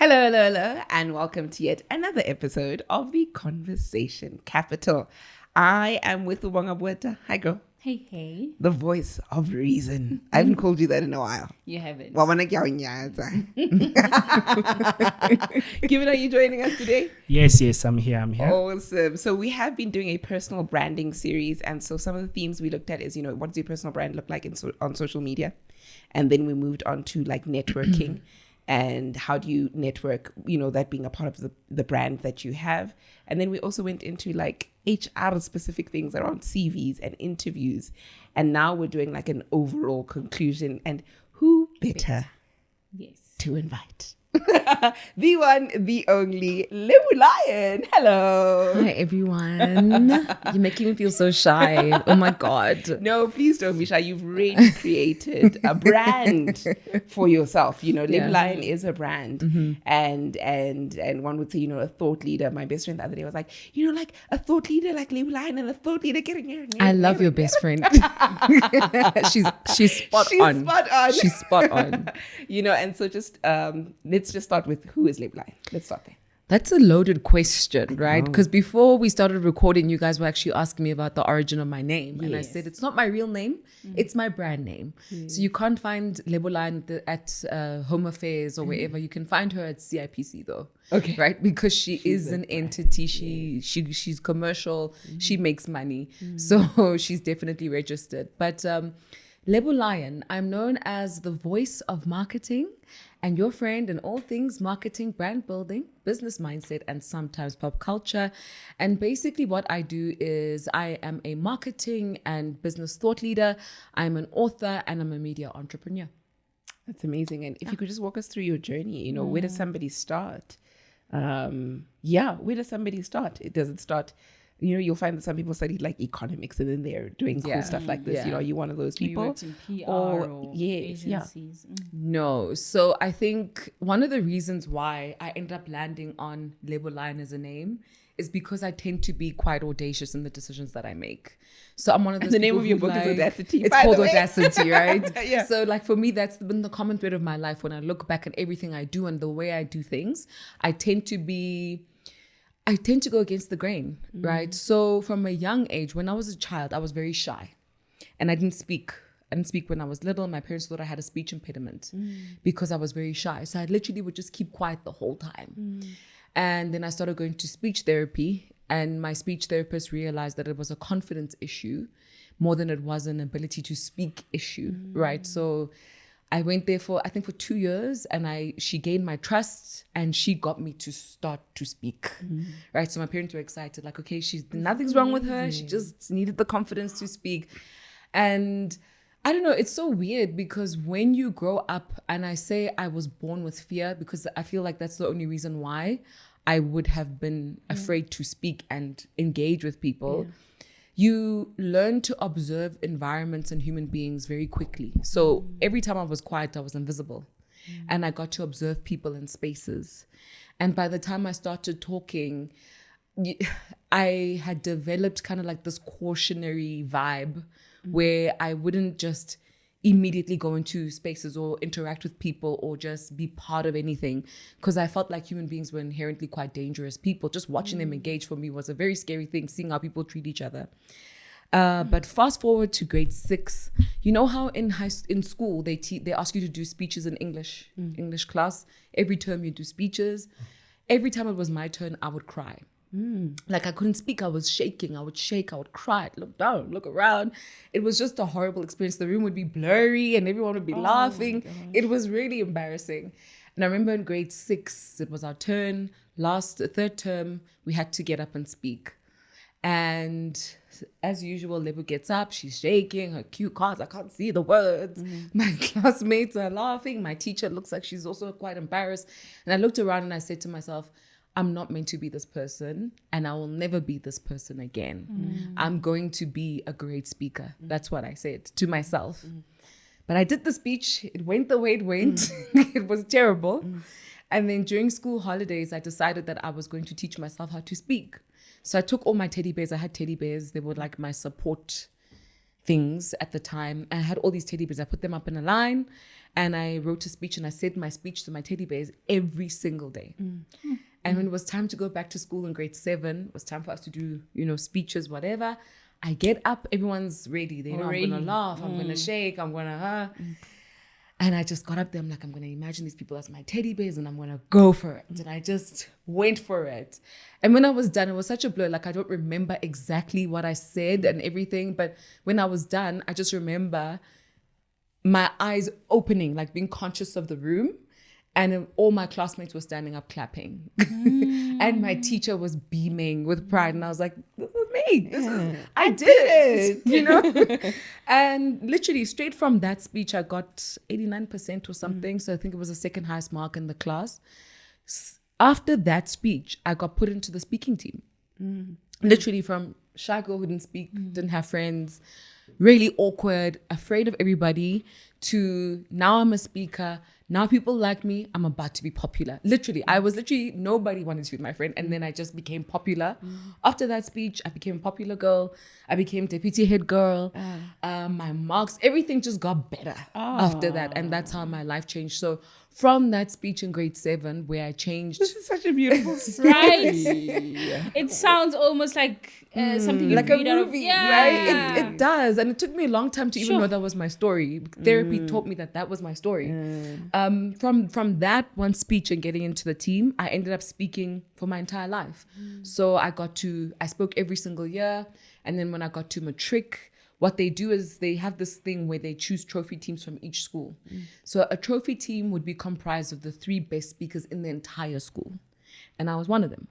Hello, and welcome to yet another episode of the Conversation Capital. I am with Ubonga Bweta. Hi, girl. Hey. The voice of reason. I haven't called you that in a while. You haven't. Given, are you joining us today? Yes, I'm here. Awesome. So we have been doing a personal branding series. And so some of the themes we looked at is, what does your personal brand look like on social media? And then we moved on to like networking. And how do you network, that being a part of the brand that you have. And then we also went into like HR specific things around CVs and interviews. And now we're doing like an overall conclusion. And who better to invite? The one, the only Lebo Lion. Hello. Hi, everyone. You're making me feel so shy. Oh, my God. No, please don't be shy. You've really created a brand for yourself. Lebo Lion is a brand. Mm-hmm. And one would say, a thought leader. My best friend the other day was like, like a thought leader like Lebo Lion and a thought leader. I love your best friend. She's spot on. She's spot on. And so just let's just start with who is Lebo Lion. Let's start there. That's a loaded question, right? Because before we started recording, you guys were actually asking me about the origin of my name. Yes. And I said, it's not my real name. It's my brand name. So you can't find Lebo Lion at Home Affairs or wherever. You can find her at CIPC though. Okay. Right? Because she's an entity. She's commercial. She makes money. So she's definitely registered. But Lebo Lion, I'm known as the voice of marketing and your friend in all things marketing, brand building, business mindset, and sometimes pop culture. And basically what I do is I am a marketing and business thought leader. I'm an author and I'm a media entrepreneur. That's amazing. And if you could just walk us through your journey, where does somebody start? Where does somebody start? Does it start... you'll find that some people study like economics and then they're doing cool stuff like this. Are you one of those people? You worked in PR or agencies? No. So I think one of the reasons why I ended up landing on Lebo Lion as a name is because I tend to be quite audacious in the decisions that I make. So I'm one of those. And the name of your book is Audacity. It's called Audacity, right? Yeah. So like for me, that's been the common thread of my life. When I look back at everything I do and the way I do things, I tend to go against the grain, right? So from a young age, when I was a child, I was very shy and I didn't speak. I didn't speak when I was little. My parents thought I had a speech impediment because I was very shy. So I literally would just keep quiet the whole time. And then I started going to speech therapy, and my speech therapist realized that it was a confidence issue more than it was an ability to speak issue, right? So I went there for 2 years, and she gained my trust and she got me to start to speak, right? So my parents were excited, like, okay, nothing's wrong with her. She just needed the confidence to speak. And I don't know, it's so weird because when you grow up, and I say I was born with fear because I feel like that's the only reason why I would have been afraid to speak and engage with people. You learn to observe environments and human beings very quickly. So every time I was quiet, I was invisible. And I got to observe people in spaces. And by the time I started talking, I had developed kind of like this cautionary vibe where I wouldn't just immediately go into spaces or interact with people or just be part of anything, because I felt like human beings were inherently quite dangerous people. Just watching them engage for me was a very scary thing, seeing how people treat each other. But fast forward to grade 6, you know how in school they ask you to do speeches in English class. Every term you do speeches. Every time it was my turn, I would cry. Like I couldn't speak. I was shaking. I would shake. I would cry. I'd look down, look around. It was just a horrible experience. The room would be blurry and everyone would be laughing. It was really embarrassing. And I remember in grade 6, it was our turn. Third term, we had to get up and speak. And as usual, Lebo gets up. She's shaking. Her cue cards, I can't see the words. My classmates are laughing. My teacher looks like she's also quite embarrassed. And I looked around and I said to myself, I'm not meant to be this person, and I will never be this person again. I'm going to be a great speaker. That's what I said to myself. But I did the speech. It went the way it went. It was terrible. And then during school holidays, I decided that I was going to teach myself how to speak. So I took all my teddy bears. I had teddy bears. They were like my support things at the time. I had all these teddy bears. I put them up in a line and I wrote a speech and I said my speech to my teddy bears every single day. And when it was time to go back to school in grade 7, it was time for us to do, speeches, whatever. I get up, everyone's ready. They know I'm going to laugh, I'm going to shake, I'm going to... And I just got up there. I'm like, I'm going to imagine these people as my teddy bears and I'm going to go for it. And I just went for it. And when I was done, it was such a blur. Like, I don't remember exactly what I said and everything. But when I was done, I just remember my eyes opening, like being conscious of the room. And all my classmates were standing up clapping. And my teacher was beaming with pride. And I was like, this is me. I did it. And literally straight from that speech, I got 89% or something. So I think it was the second highest mark in the class. After that speech, I got put into the speaking team. Literally from shy girl who didn't speak, didn't have friends, really awkward, afraid of everybody, to now I'm a speaker. Now people like me, I'm about to be popular. Nobody wanted to be my friend. And then I just became popular. After that speech, I became a popular girl. I became deputy head girl. My marks, everything just got better after that. And that's how my life changed. So from that speech in grade 7 where I changed. This is such a beautiful story. Right? It sounds almost like something you like a read out of. movie, Yeah. right? It does. And it took me a long time to even know that was my story. Therapy taught me that was my story. From that one speech and getting into the team, I ended up speaking for my entire life. So I spoke every single year. And then when I got to matric, what they do is they have this thing where they choose trophy teams from each school. So a trophy team would be comprised of the 3 best speakers in the entire school. And I was one of them.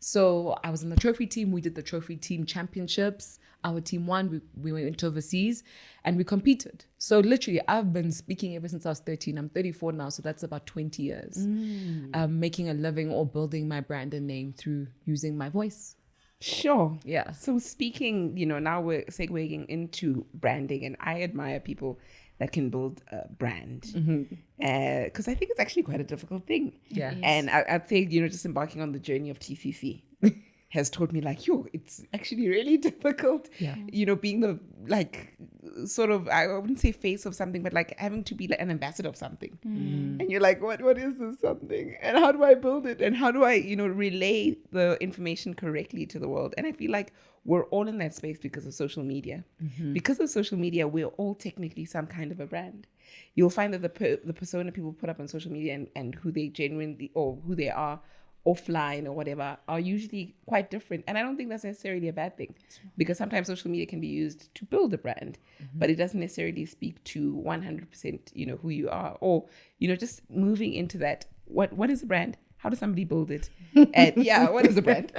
So I was in the trophy team. We did the trophy team championships. Our team won. We went overseas and we competed. So literally, I've been speaking ever since I was 13. I'm 34 now, so that's about 20 years. Making a living or building my brand and name through using my voice. Sure. Yeah. So speaking, now we're segueing into branding, and I admire people that can build a brand because I think it's actually quite a difficult thing. Yeah. And I'd say, just embarking on the journey of TCC has taught me it's actually really difficult. Yeah. Being the sort of, I wouldn't say face of something, but having to be an ambassador of something. And you're like, what is this something? And how do I build it? And how do I, relay the information correctly to the world? And I feel like we're all in that space because of social media. Because of social media, we're all technically some kind of a brand. You'll find that the persona people put up on social media and who they genuinely, or who they are offline or whatever, are usually quite different. And I don't think that's necessarily a bad thing, because sometimes social media can be used to build a brand, but it doesn't necessarily speak to 100%, who you are, or, just moving into that. What is a brand? How does somebody build it? And what is a brand?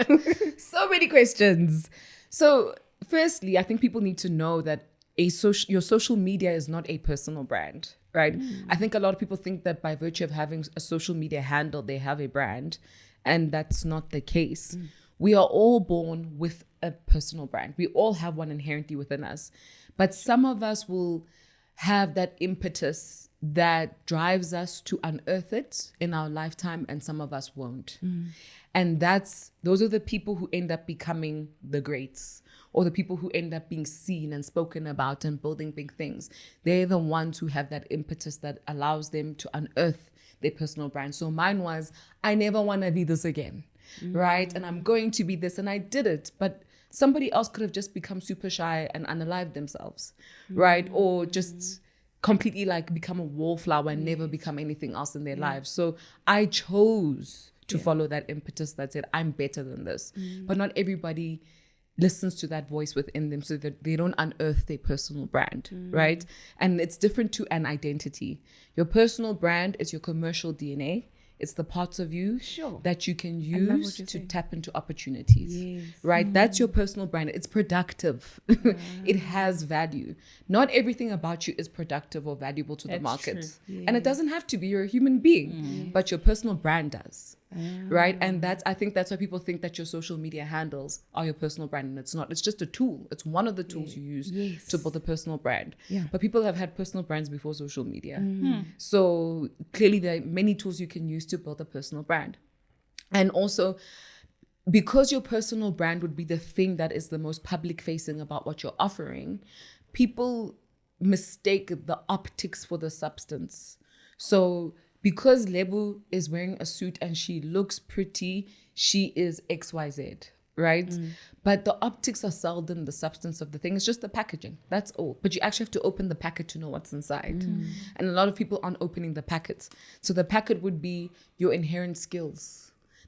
So many questions. So firstly, I think people need to know that your social media is not a personal brand, right? I think a lot of people think that by virtue of having a social media handle, they have a brand. And that's not the case. We are all born with a personal brand. We all have one inherently within us. But some of us will have that impetus that drives us to unearth it in our lifetime, and some of us won't. And those are the people who end up becoming the greats, or the people who end up being seen and spoken about and building big things. They're the ones who have that impetus that allows them to unearth their personal brand. So mine was, I never want to be this again, right? And I'm going to be this, and I did it. But somebody else could have just become super shy and unalived themselves, right? Or just completely become a wallflower and never become anything else in their lives. So I chose to follow that impetus that said, I'm better than this. But not everybody listens to that voice within them, so that they don't unearth their personal brand, right? And it's different to an identity. Your personal brand is your commercial DNA. It's the parts of you that you can use to tap into opportunities, right? That's your personal brand. It's productive. It has value. Not everything about you is productive or valuable to the market. And it doesn't have to be. You're a human being, but your personal brand does. Right. And I think that's why people think that your social media handles are your personal brand, and it's not. It's just a tool. It's one of the tools you use to build a personal brand. But people have had personal brands before social media. So clearly there are many tools you can use to build a personal brand. And also, because your personal brand would be the thing that is the most public facing about what you're offering, people mistake the optics for the substance. So because Lebo is wearing a suit and she looks pretty, she is XYZ, right? But the optics are seldom the substance of the thing. It's just the packaging. That's all. But you actually have to open the packet to know what's inside. And a lot of people aren't opening the packets. So the packet would be your inherent skills.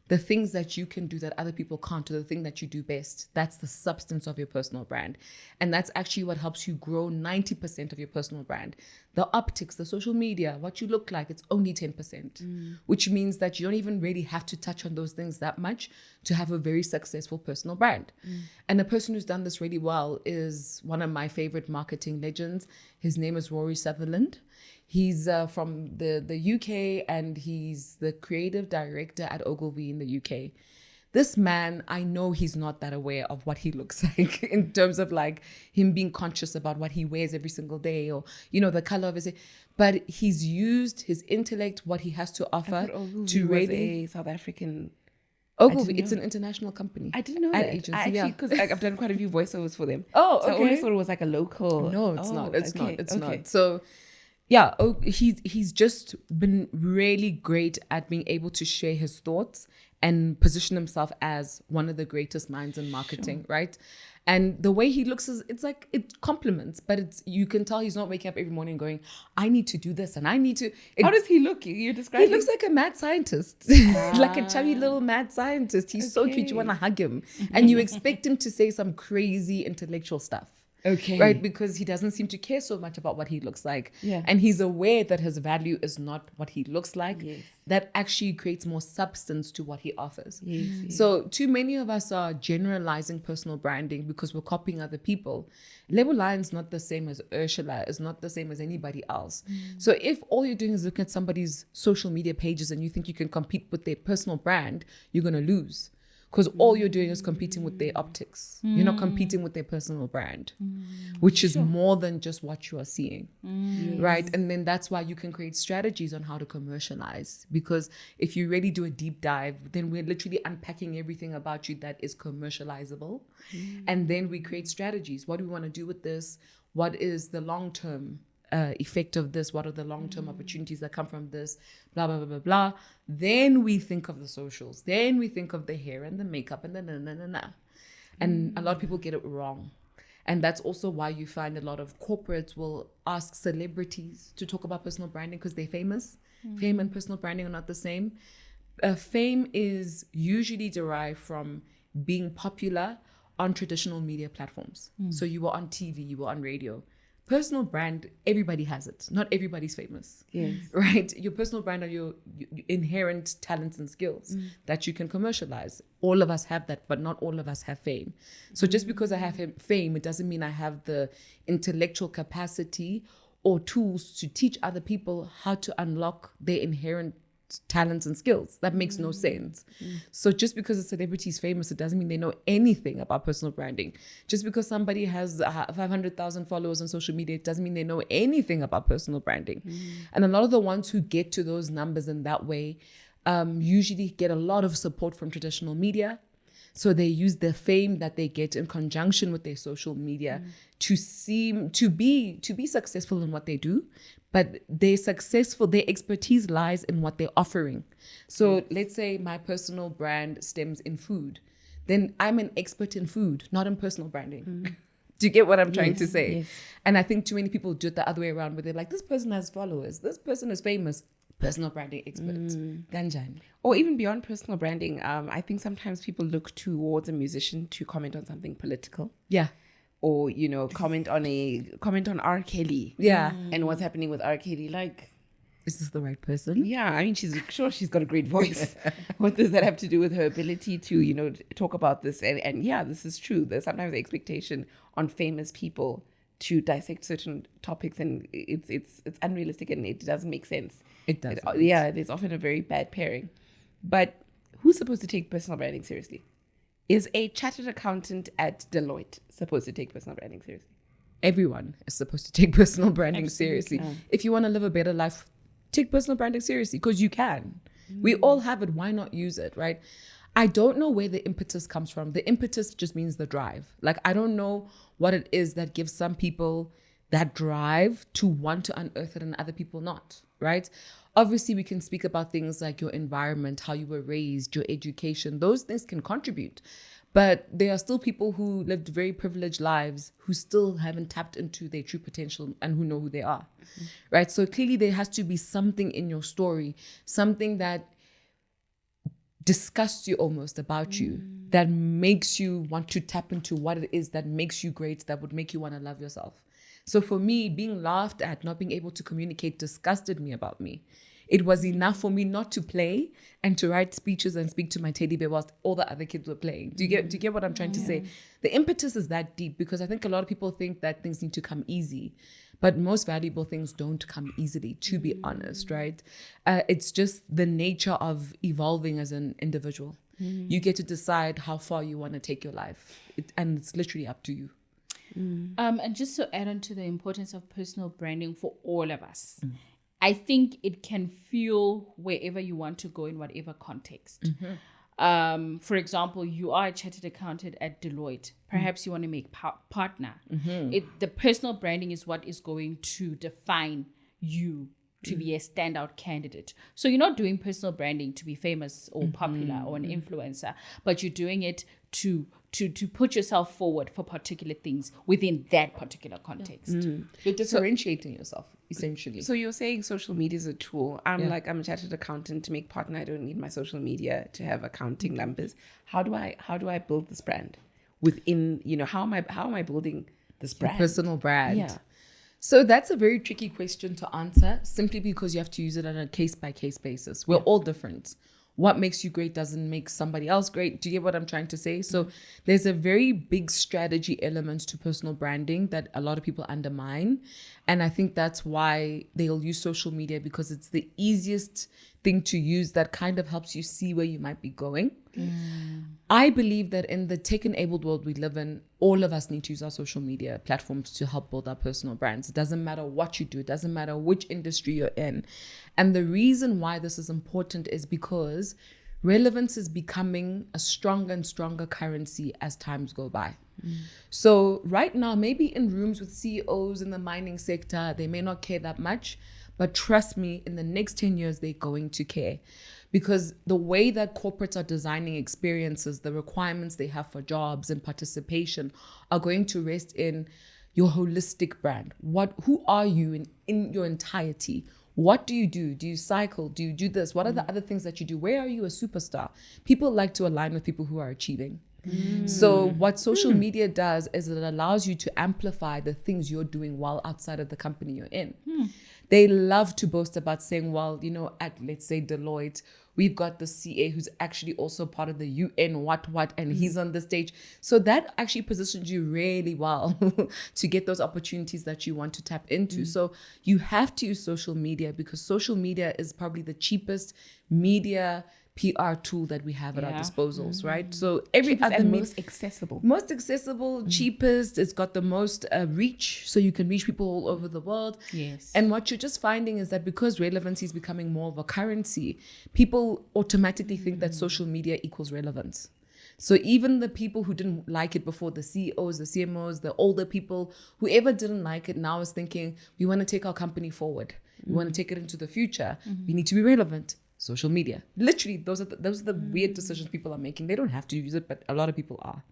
The things that you can do that other people can't, or the thing that you do best. That's the substance of your personal brand. And that's actually what helps you grow 90% of your personal brand. The optics, the social media, what you look like, it's only 10%, which means that you don't even really have to touch on those things that much to have a very successful personal brand. And a person who's done this really well is one of my favorite marketing legends. His name is Rory Sutherland. He's from the UK, and he's the creative director at Ogilvy in the UK. This man, I know he's not that aware of what he looks like in terms of like him being conscious about what he wears every single day, or, you know, the color of his, but he's used his intellect, what he has to offer to really a South African. Ogilvy. It's an international company. I didn't know ad that. agency, Because I've done quite a few voiceovers for them. Oh, okay. So I always thought it was like a local. No, it's not. It's okay, not. It's okay. not. So, yeah, he's just been really great at being able to share his thoughts and position himself as one of the greatest minds in marketing, right? And the way he looks is, it's like, it compliments, but it's, you can tell he's not waking up every morning going, I need to do this and I need to. How does he look? You're describing. He looks like a mad scientist, like a chubby little mad scientist. He's so cute. You want to hug him, and you expect him to say some crazy intellectual stuff. Okay. Right, because he doesn't seem to care so much about what he looks like. Yeah. And he's aware that his value is not what he looks like. Yes. That actually creates more substance to what he offers. Yes. So too many of us are generalizing personal branding because we're copying other people. Lebo Lion's not the same as Ursula, is not the same as anybody else. So if all you're doing is looking at somebody's social media pages and you think you can compete with their personal brand, you're going to lose. Because all you're doing is competing with their optics. You're not competing with their personal brand, which is more than just what you are seeing, right? And then that's why you can create strategies on how to commercialize. Because if you really do a deep dive, then we're literally unpacking everything about you that is commercializable. And then we create strategies. What do we want to do with this? What is the long-term effect of this? What are the long-term opportunities that come from this? Blah, blah, blah, blah, blah. Then we think of the socials. Then we think of the hair and the makeup and the And a lot of people get it wrong. And that's also why you find a lot of corporates will ask celebrities to talk about personal branding because they're famous. Fame and personal branding are not the same. Fame is usually derived from being popular on traditional media platforms. So you were on TV, you were on radio. Personal brand, everybody has it. Not everybody's famous. Yes. Right? Your personal brand are your inherent talents and skills that you can commercialize. All of us have that, but not all of us have fame. So just because I have fame, it doesn't mean I have the intellectual capacity or tools to teach other people how to unlock their inherent talents and skills. That makes no sense. So just because a celebrity is famous, it doesn't mean they know anything about personal branding. Just because somebody has 500,000 followers on social media, it doesn't mean they know anything about personal branding. And a lot of the ones who get to those numbers in that way usually get a lot of support from traditional media. So they use the fame that they get in conjunction with their social media to be successful in what they do. But their expertise lies in what they're offering. So let's say my personal brand stems in food. Then I'm an expert in food, not in personal branding. Do you get what I'm trying to say? Yes. And I think too many people do it the other way around, where they're like, this person has followers, this person is famous, personal branding expert. Ganjan. Or even beyond personal branding, I think sometimes people look towards a musician to comment on something political. Yeah. Or, you know, comment on R. Kelly. Yeah. And what's happening with R. Kelly. Like, is this the right person? Yeah, I mean, she's got a great voice. What does that have to do with her ability to, you know, talk about this? And yeah, this is true. There's sometimes the expectation on famous people to dissect certain topics, and it's unrealistic and it doesn't make sense. It does. Yeah, there's often a very bad pairing. But who's supposed to take personal branding seriously? Is a chartered accountant at Deloitte supposed to take personal branding seriously? Everyone is supposed to take personal branding Absolutely. seriously. If you want to live a better life, take personal branding seriously, because you can. We all have it. Why not use it, right? I don't know where the impetus comes from. The impetus just means the drive. Like, I don't know what it is that gives some people that drive to want to unearth it and other people not, right? Obviously, we can speak about things like your environment, how you were raised, your education. Those things can contribute. But there are still people who lived very privileged lives who still haven't tapped into their true potential and who know who they are, right? So clearly there has to be something in your story, something that disgusts you almost about you, that makes you want to tap into what it is that makes you great, that would make you want to love yourself. So for me, being laughed at, not being able to communicate, disgusted me about me. It was enough for me not to play and to write speeches and speak to my teddy bear whilst all the other kids were playing. Do you get what I'm trying to say? The impetus is that deep, because I think a lot of people think that things need to come easy. But most valuable things don't come easily, to be honest, right? It's just the nature of evolving as an individual. You get to decide how far you want to take your life. And it's literally up to you. And just to add on to the importance of personal branding for all of us, I think it can fuel wherever you want to go in whatever context. For example, you are a chartered accountant at Deloitte. Perhaps you want to make partner. The personal branding is what is going to define you to be a standout candidate. So you're not doing personal branding to be famous or popular or an influencer, but you're doing it to put yourself forward for particular things within that particular context. You're differentiating yourself, essentially. So you're saying social media is a tool. I'm a chartered accountant. To make partner, I don't need my social media to have accounting numbers. How do I build this brand within, how am I building this brand? Personal brand. Yeah. So that's a very tricky question to answer, simply because you have to use it on a case-by-case basis. We're all different. What makes you great doesn't make somebody else great. Do you get what I'm trying to say? So there's a very big strategy element to personal branding that a lot of people undermine. And I think that's why they'll use social media, because it's the easiest thing to use that kind of helps you see where you might be going. I believe that in the tech-enabled world we live in, all of us need to use our social media platforms to help build our personal brands. It doesn't matter what you do. It doesn't matter which industry you're in. And the reason why this is important is because relevance is becoming a stronger and stronger currency as times go by. So right now, maybe in rooms with CEOs in the mining sector, they may not care that much. But trust me, in the next 10 years, they're going to care. Because the way that corporates are designing experiences, the requirements they have for jobs and participation are going to rest in your holistic brand. Who are you in your entirety? What do you do? Do you cycle? Do you do this? What are the other things that you do? Where are you a superstar? People like to align with people who are achieving. So what social media does is it allows you to amplify the things you're doing while outside of the company you're in. They love to boast about saying, well, at, let's say, Deloitte, we've got the CA who's actually also part of the UN and he's on the stage. So that actually positions you really well to get those opportunities that you want to tap into. So you have to use social media, because social media is probably the cheapest media PR tool that we have at our disposals, right? So every Cheapest other and most accessible. Cheapest. It's got the most reach, so you can reach people all over the world. Yes. And what you're just finding is that because relevancy is becoming more of a currency, people automatically think that social media equals relevance. So even the people who didn't like it before, the CEOs, the CMOs, the older people, whoever didn't like it now is thinking, we want to take our company forward. We want to take it into the future. We need to be relevant. Social media. Literally, those are the weird decisions people are making. They don't have to use it, but a lot of people are.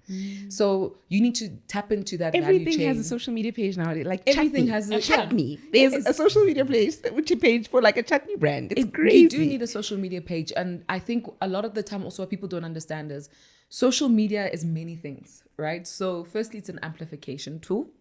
So you need to tap into that value chain. Everything has a social media page nowadays. Like everything chutney. has a chutney. There's a social media page for like a chutney brand. It's crazy. You do need a social media page, and I think a lot of the time also what people don't understand is social media is many things, right? So firstly, it's an amplification tool.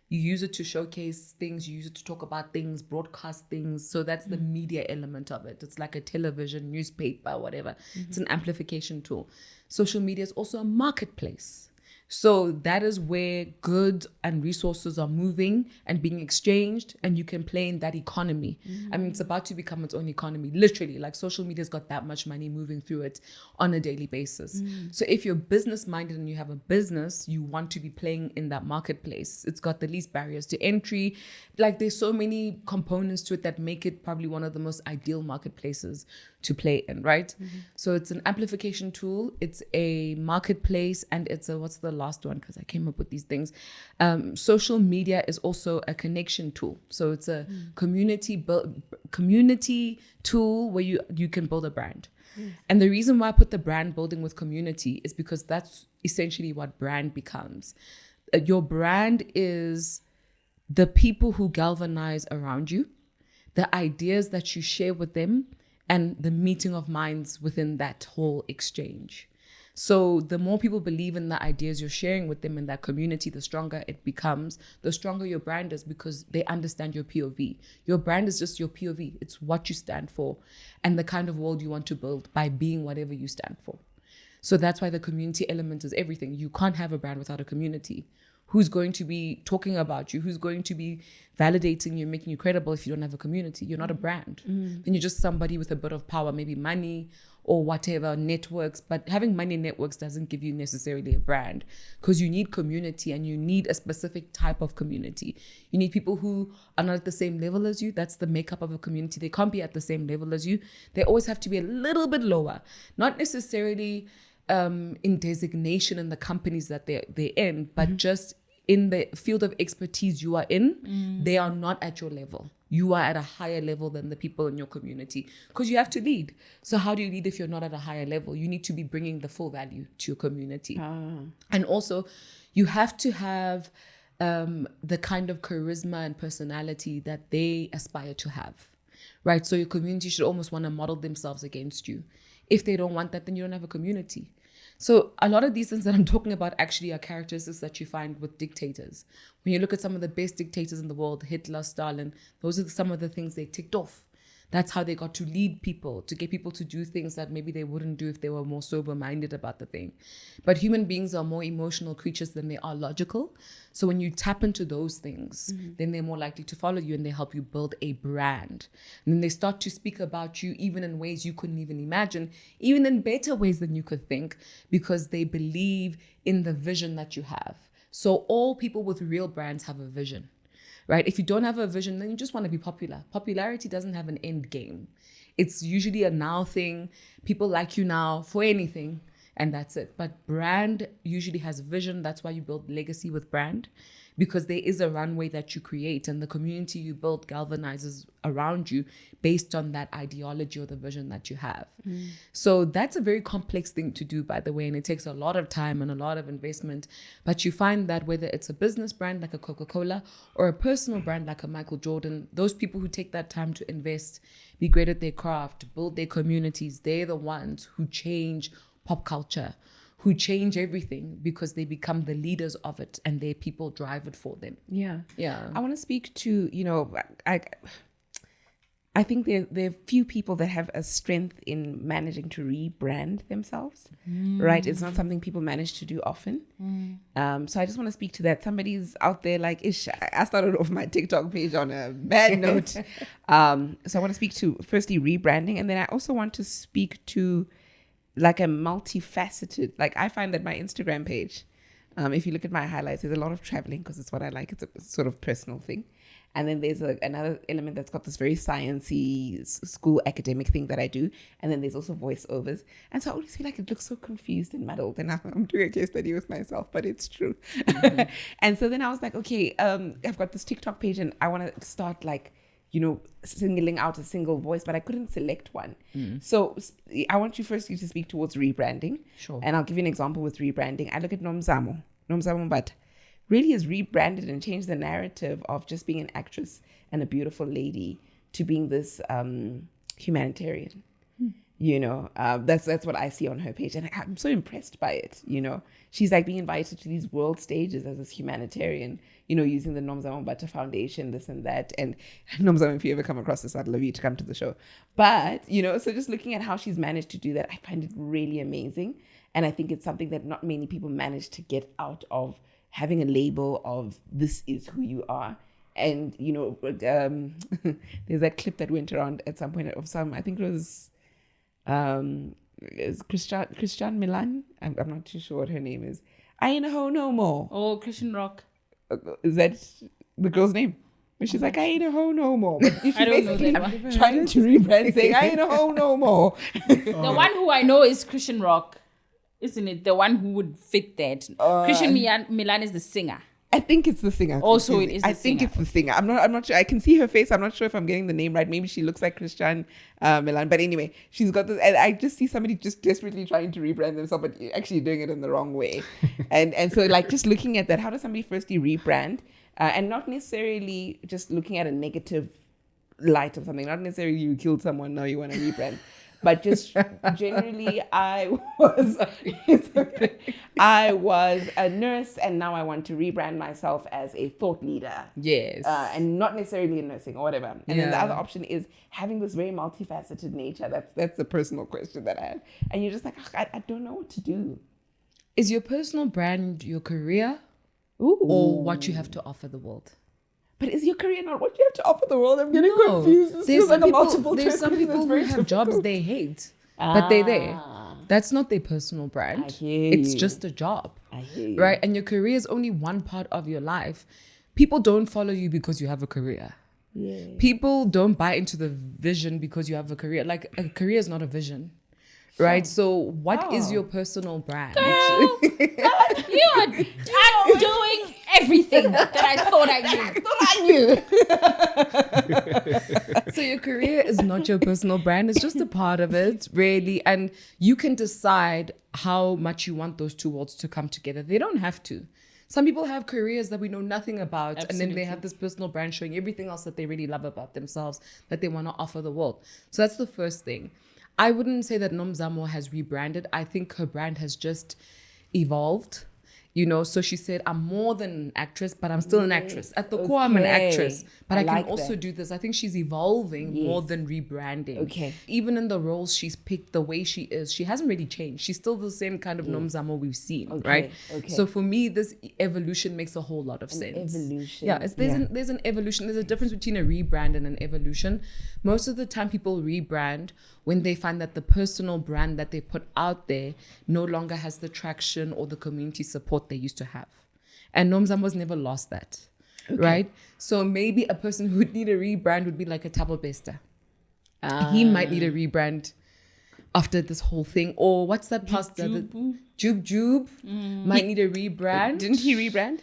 You use it to showcase things, you use it to talk about things, broadcast things. So that's the media element of it. It's like a television, newspaper, whatever. It's an amplification tool. Social media is also a marketplace. So that is where goods and resources are moving and being exchanged, and you can play in that economy. I mean, it's about to become its own economy, literally. Like social media's got that much money moving through it on a daily basis. So if you're business minded and you have a business, you want to be playing in that marketplace. It's got the least barriers to entry. Like there's so many components to it that make it probably one of the most ideal marketplaces to play in, right? So it's an amplification tool, it's a marketplace, and it's a, what's the last one? Because I came up with these things. Social media is also a connection tool. So it's a community tool where you can build a brand. And the reason why I put the brand building with community is because that's essentially what brand becomes. Your brand is the people who galvanize around you, the ideas that you share with them, and the meeting of minds within that whole exchange. So the more people believe in the ideas you're sharing with them in that community, the stronger it becomes, the stronger your brand is, because they understand your POV. Your brand is just your POV. It's what you stand for and the kind of world you want to build by being whatever you stand for. So that's why the community element is everything. You can't have a brand without a community. Who's going to be talking about you? Who's going to be validating you, making you credible if you don't have a community? You're not a brand. Then you're just somebody with a bit of power, maybe money or whatever, networks. But having money and networks doesn't give you necessarily a brand, because you need community, and you need a specific type of community. You need people who are not at the same level as you. That's the makeup of a community. They can't be at the same level as you. They always have to be a little bit lower, not necessarily in designation in the companies that they're in, but just in the field of expertise you are in, they are not at your level. You are at a higher level than the people in your community, because you have to lead. So how do you lead if you're not at a higher level? You need to be bringing the full value to your community. And also, you have to have the kind of charisma and personality that they aspire to have, right? So your community should almost want to model themselves against you. If they don't want that, then you don't have a community. So a lot of these things that I'm talking about actually are characteristics that you find with dictators. When you look at some of the best dictators in the world, Hitler, Stalin, those are some of the things they ticked off. That's how they got to lead people, to get people to do things that maybe they wouldn't do if they were more sober-minded about the thing. But human beings are more emotional creatures than they are logical. So when you tap into those things, then they're more likely to follow you, and they help you build a brand. And then they start to speak about you even in ways you couldn't even imagine, even in better ways than you could think, because they believe in the vision that you have. So all people with real brands have a vision. Right? If you don't have a vision, then you just want to be popular. Popularity doesn't have an end game. It's usually a now thing. People like you now for anything, and that's it. But brand usually has vision. That's why you build legacy with brand, because there is a runway that you create, and the community you build galvanizes around you based on that ideology or the vision that you have. So that's a very complex thing to do, by the way, and it takes a lot of time and a lot of investment. But you find that whether it's a business brand like a Coca-Cola or a personal brand like a Michael Jordan, those people who take that time to invest, be great at their craft, build their communities, they're the ones who change pop culture, who change everything, because they become the leaders of it and their people drive it for them. Yeah. Yeah. I want to speak to, I think there are few people that have a strength in managing to rebrand themselves, right? It's not something people manage to do often. So I just want to speak to that. Somebody's out there like, ish, I started off my TikTok page on a bad note. So I want to speak to, firstly, rebranding. And then I also want to speak to like a multifaceted, like I find that my Instagram page, if you look at my highlights, there's a lot of traveling, because it's what I like. It's a sort of personal thing. And then there's another element that's got this very sciencey school academic thing that I do. And then there's also voiceovers. And so I always feel like it looks so confused and muddled. And I'm doing a case study with myself, but it's true. And so then I was like, okay, I've got this TikTok page and I want to start like, singling out a single voice, but I couldn't select one. So I want you firstly to speak towards rebranding. Sure. And I'll give you an example with rebranding. I look at Nomzamo Mbat. Really has rebranded and changed the narrative of just being an actress and a beautiful lady to being this humanitarian. That's what I see on her page, and I'm so impressed by it. She's like being invited to these world stages as this humanitarian, using the Nomzamo Bata Foundation, this and that. And Nomzamo, if you ever come across this, I'd love you to come to the show. But so just looking at how she's managed to do that, I find it really amazing. And I think it's something that not many people manage to get out of having a label of this is who you are. And, you know, there's that clip that went around at some point of I think it was Christian Milan. I'm not too sure what her name is. I ain't a hoe no more. Oh, Christian Rock. Is that the girl's name? And she's like, I ain't a hoe no more. But I don't know that one. Trying to rebrand, saying, I ain't a hoe no more. The one who I know is Christian Rock, isn't it? The one who would fit that. Christian Milan is the singer. I think it's the singer. Also, it is the I think singer. it's the singer. I'm not sure. I can see her face. I'm not sure if I'm getting the name right. Maybe she looks like Christian Milan. But anyway, she's got this. And I just see somebody just desperately trying to rebrand themselves, but actually doing it in the wrong way. and so like just looking at that, how does somebody firstly rebrand? And not necessarily just looking at a negative light of something. Not necessarily you killed someone, now you want to rebrand. But just generally, I was a nurse, and now I want to rebrand myself as a thought leader. Yes. And not necessarily in nursing or whatever. And then the other option is having this very multifaceted nature. That's a personal question that I had. And you're just like, I don't know what to do. Is your personal brand your career Ooh. or what you have to offer the world? But is your career not what you have to offer the world? I'm getting confused. This There's feels like some a multiple there's choice some question people that's who very have jobs difficult. they hate, but they're there. That's not their personal brand. I hear It's you. just a job. I hear you. Right? And your career is only one part of your life. People don't follow you because you have a career. Yeah. People don't buy into the vision because you have a career. Like a career is not a vision. Right? So what is your personal brand? Girl, you are doing everything that I thought I knew. So your career is not your personal brand. It's just a part of it, really. And you can decide how much you want those two worlds to come together. They don't have to. Some people have careers that we know nothing about. And then they have this personal brand showing everything else that they really love about themselves that they want to offer the world. So that's the first thing. I wouldn't say that Nomzamo has rebranded. I think her brand has just evolved. You know, so she said, I'm more than an actress, but I'm still an actress. At the core, I'm an actress, but I can like also that. do this. I think she's evolving more than rebranding. Okay. Even in the roles she's picked, the way she is, she hasn't really changed. She's still the same kind of Nomzamo we've seen, right? Okay. So for me, this evolution makes a whole lot of sense. evolution. Yeah, there's an evolution. There's a difference between a rebrand and an evolution. Most of the time, people rebrand when they find that the personal brand that they put out there no longer has the traction or the community support they used to have. And Nomzamo's never lost that, right? So maybe a person who would need a rebrand would be like a Tabo Bester. He might need a rebrand after this whole thing. Or what's that pasta? Jube might need a rebrand. Didn't he rebrand?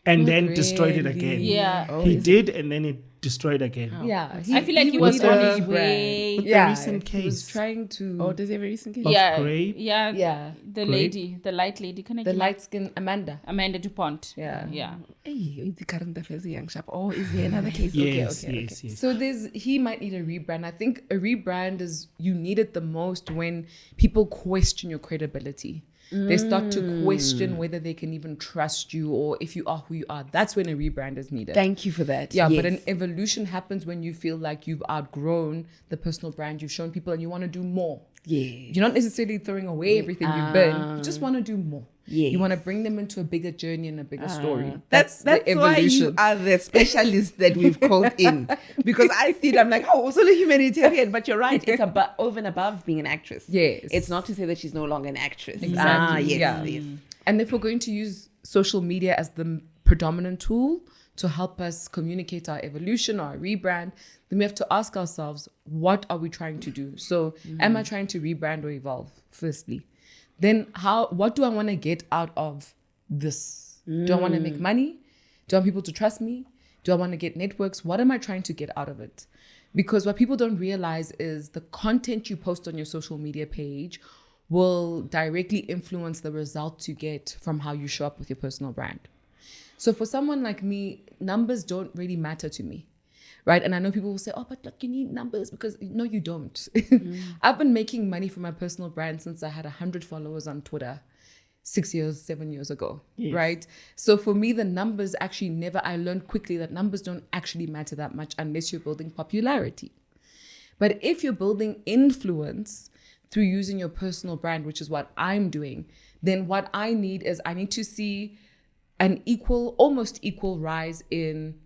And Not then destroyed it really. again. Yeah. He did, and then it destroyed again. Yeah. I feel like he was would on need a his rebrand. way. With Yeah, the recent he was case trying to... Or does he have a recent case? of Yeah. grape. Yeah. Yeah. The Grape. lady, the light lady. Can I The give light skin Amanda. Amanda DuPont. Yeah. Yeah. Hey, it's the current affairs young chap. Oh, is there another case? Yes, Okay. yes. So he might need a rebrand. I think a rebrand is you need it the most when people question your credibility. They start to question whether they can even trust you or if you are who you are. That's when a rebrand is needed. Thank you for that. Yeah, but Yes. an evolution happens when you feel like you've outgrown the personal brand you've shown people and you want to do more. Yeah. You're not necessarily throwing away everything you've been. You just want to do more. Yes. You want to bring them into a bigger journey and a bigger story. That's the why you are the specialist that we've called in. Because I see it, I'm like, oh, also a humanitarian. But you're right. It's over and above being an actress. Yes. It's not to say that she's no longer an actress. Exactly. Yes. And if we're going to use social media as the predominant tool to help us communicate our evolution or our rebrand, then we have to ask ourselves, what are we trying to do? So am I trying to rebrand or evolve, firstly? Then what do I want to get out of this? Do I want to make money? Do I want people to trust me? Do I want to get networks? What am I trying to get out of it? Because what people don't realize is the content you post on your social media page will directly influence the results you get from how you show up with your personal brand. So for someone like me, numbers don't really matter to me. Right. And I know people will say, oh, but look, you need numbers because no, you don't. I've been making money from my personal brand since I had 100 followers on Twitter 7 years ago. Yes. Right. So for me, the numbers actually I learned quickly that numbers don't actually matter that much unless you're building popularity. But if you're building influence, through using your personal brand, which is what I'm doing, then what I need to see an almost equal rise in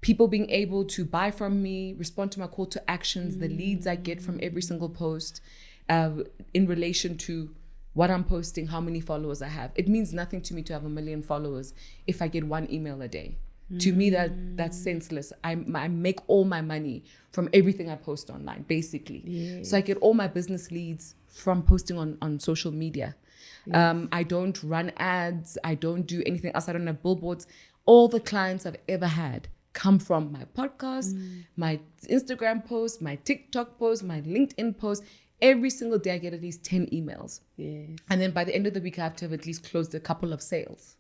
people being able to buy from me, respond to my call to actions, the leads I get from every single post, in relation to what I'm posting, how many followers I have. It means nothing to me to have 1 million followers if I get 1 email a day. To me, that's senseless. I make all my money from everything I post online, basically. Yes. So I get all my business leads from posting on social media. Yes. I don't run ads. I don't do anything else. I don't have billboards. All the clients I've ever had come from my podcast, my Instagram post, my TikTok post, my LinkedIn post. Every single day I get at least 10 emails. Yes. And then by the end of the week, I have to have at least closed a couple of sales.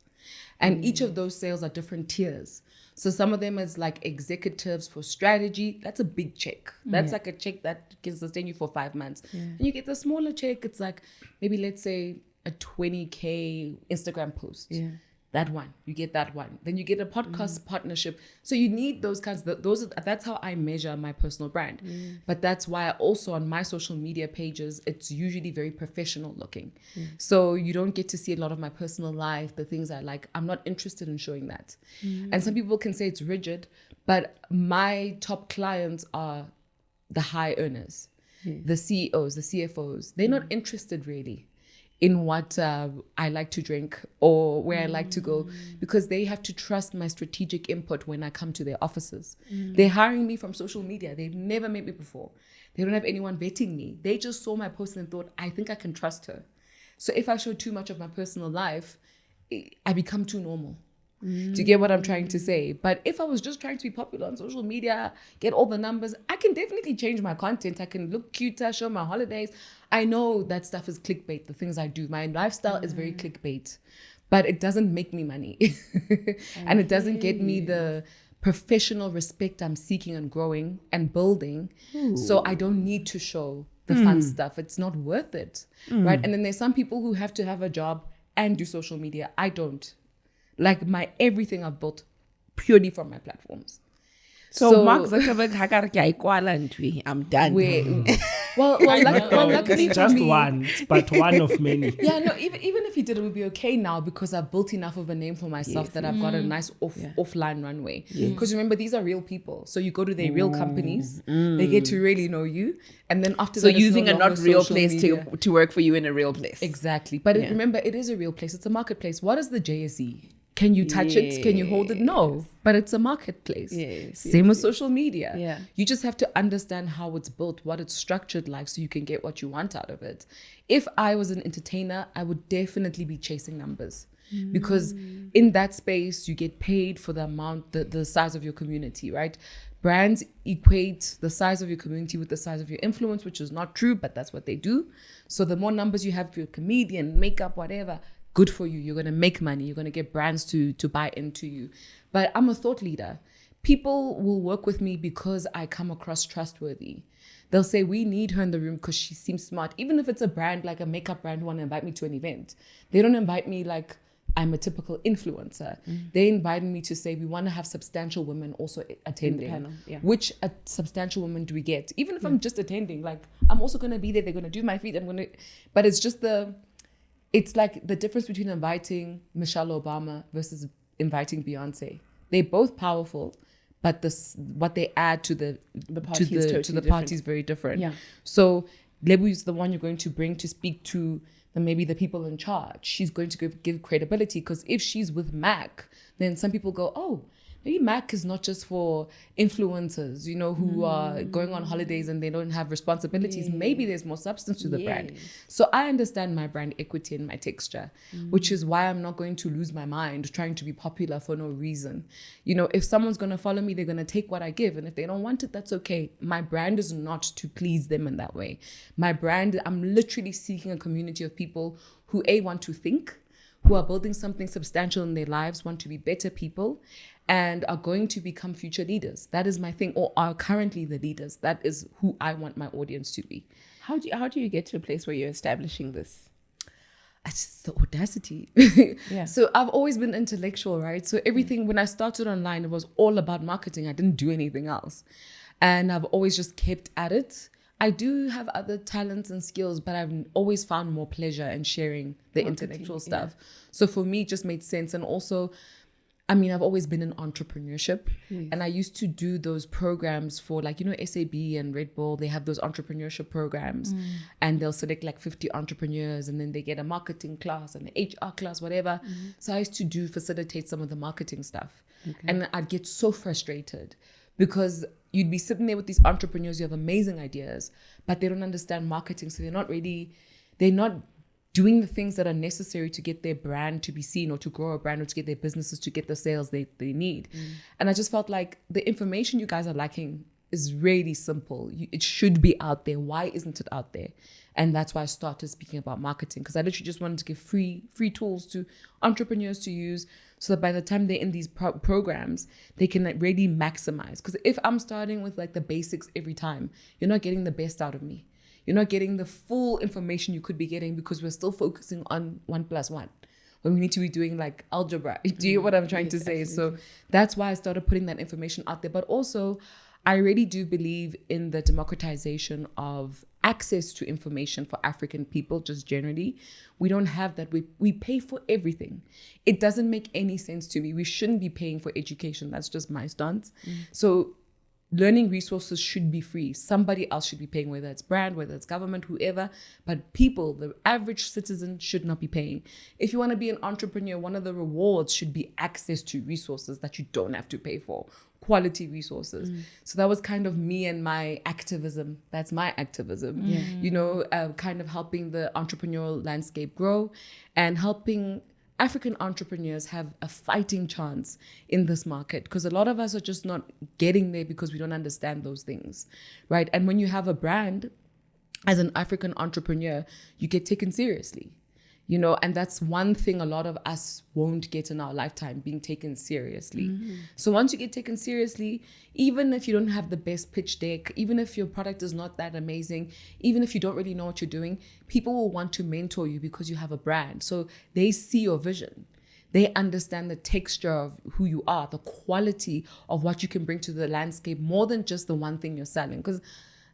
And each of those sales are different tiers. So some of them is like executives for strategy. That's a big check. That's like a check that can sustain you for 5 months. And you get the smaller check. It's like maybe, let's say, a 20K Instagram post. Yeah. That one, you get that one. Then you get a podcast partnership. So you need those kinds of, that's how I measure my personal brand. But that's why also on my social media pages, it's usually very professional looking. So you don't get to see a lot of my personal life, the things I like. I'm not interested in showing that. And some people can say it's rigid, but my top clients are the high earners, the CEOs, the CFOs. They're not interested really in what I like to drink or where I like to go, because they have to trust my strategic input when I come to their offices. They're hiring me from social media. They've never met me before. They don't have anyone vetting me. They just saw my post and thought, I think I can trust her. So if I show too much of my personal life, I become too normal. Do you get what I'm trying to say? But if I was just trying to be popular on social media, get all the numbers, I can definitely change my content. I can look cuter, show my holidays. I know that stuff is clickbait, the things I do. My lifestyle is very clickbait, but it doesn't make me money. And it doesn't get me the professional respect I'm seeking and growing and building. So I don't need to show the fun stuff. It's not worth it, right? And then there's some people who have to have a job and do social media. I don't. Like everything I've built purely from my platforms. So Mark Zuckerberg, I'm done. Luckily it's for just me, one, but one of many. Yeah, no, even if he did, it would be okay now because I've built enough of a name for myself that I've got a nice offline runway. Because remember, these are real people. So you go to their real companies, they get to really know you. And then after that, using it's a no not longer real social place media. to work for you in a real place. Exactly. But remember, it is a real place. It's a marketplace. What is the JSE? Can you touch it? Can you hold it? No, but it's a marketplace. Same with social media. Yeah. You just have to understand how it's built, what it's structured like, so you can get what you want out of it. If I was an entertainer, I would definitely be chasing numbers, because in that space, you get paid for the amount, the size of your community, right? Brands equate the size of your community with the size of your influence, which is not true, but that's what they do. So the more numbers you have for your comedian, makeup, whatever, good for you. You're going to make money. You're going to get brands to buy into you. But I'm a thought leader. People will work with me because I come across trustworthy. They'll say, we need her in the room because she seems smart. Even if it's a brand, like a makeup brand, who want to invite me to an event. They don't invite me like I'm a typical influencer. They invited me to say, we want to have substantial women also attending. panel, Which substantial women do we get? Even if I'm just attending, like I'm also going to be there. They're going to do my feet. But it's just it's like the difference between inviting Michelle Obama versus inviting Beyonce. They're both powerful, but what they add to the party is very different. Yeah. So Lebo is the one you're going to bring to speak to maybe the people in charge. She's going to give credibility, because if she's with Mac, then some people go, oh, maybe Mac is not just for influencers, who are going on holidays and they don't have responsibilities. Maybe there's more substance to the brand. So I understand my brand equity and my texture, which is why I'm not going to lose my mind trying to be popular for no reason. If someone's going to follow me, they're going to take what I give. And if they don't want it, that's okay. My brand is not to please them in that way. My brand, I'm literally seeking a community of people who want to think, who are building something substantial in their lives, want to be better people, and are going to become future leaders. That is my thing, or are currently the leaders. That is who I want my audience to be. How do you get to a place where you're establishing this? It's the audacity. Yeah. So I've always been intellectual, right? So everything, when I started online, it was all about marketing. I didn't do anything else. And I've always just kept at it I do have other talents and skills, but I've always found more pleasure in sharing the intellectual stuff. So for me, it just made sense. And also, I mean, I've always been in entrepreneurship, and I used to do those programs for, like, you know, SAB and Red Bull. They have those entrepreneurship programs, and they'll select like 50 entrepreneurs, and then they get a marketing class and an HR class, whatever. So I used to facilitate some of the marketing stuff, and I'd get so frustrated because you'd be sitting there with these entrepreneurs, you have amazing ideas, but they don't understand marketing. So they're not doing the things that are necessary to get their brand to be seen, or to grow a brand, or to get their businesses to get the sales they need. And I just felt like the information you guys are lacking is really simple. It should be out there. Why isn't it out there? And that's why I started speaking about marketing, because I literally just wanted to give free tools to entrepreneurs to use, so that by the time they're in these programs, they can like really maximize. Because if I'm starting with like the basics every time, you're not getting the best out of me. You're not getting the full information you could be getting, because we're still focusing on 1 + 1 when we need to be doing like algebra. Do you get what I'm trying to say? Absolutely. So that's why I started putting that information out there. But also, I really do believe in the democratization of access to information for African people, just generally. We don't have that. We pay for everything. It doesn't make any sense to me. We shouldn't be paying for education. That's just my stance. So learning resources should be free. Somebody else should be paying, whether it's brand, whether it's government, whoever. But people, the average citizen, should not be paying. If you want to be an entrepreneur, one of the rewards should be access to resources that you don't have to pay for. Quality resources. So that was kind of me and my activism. That's my activism. You know, kind of helping the entrepreneurial landscape grow and helping African entrepreneurs have a fighting chance in this market, because a lot of us are just not getting there because we don't understand those things, right? And when you have a brand as an African entrepreneur, you get taken seriously, you know, and that's one thing a lot of us won't get in our lifetime, being taken seriously. So once you get taken seriously, even if you don't have the best pitch deck, even if your product is not that amazing, even if you don't really know what you're doing, people will want to mentor you because you have a brand. So they see your vision. They understand the texture of who you are, the quality of what you can bring to the landscape, more than just the one thing you're selling. Because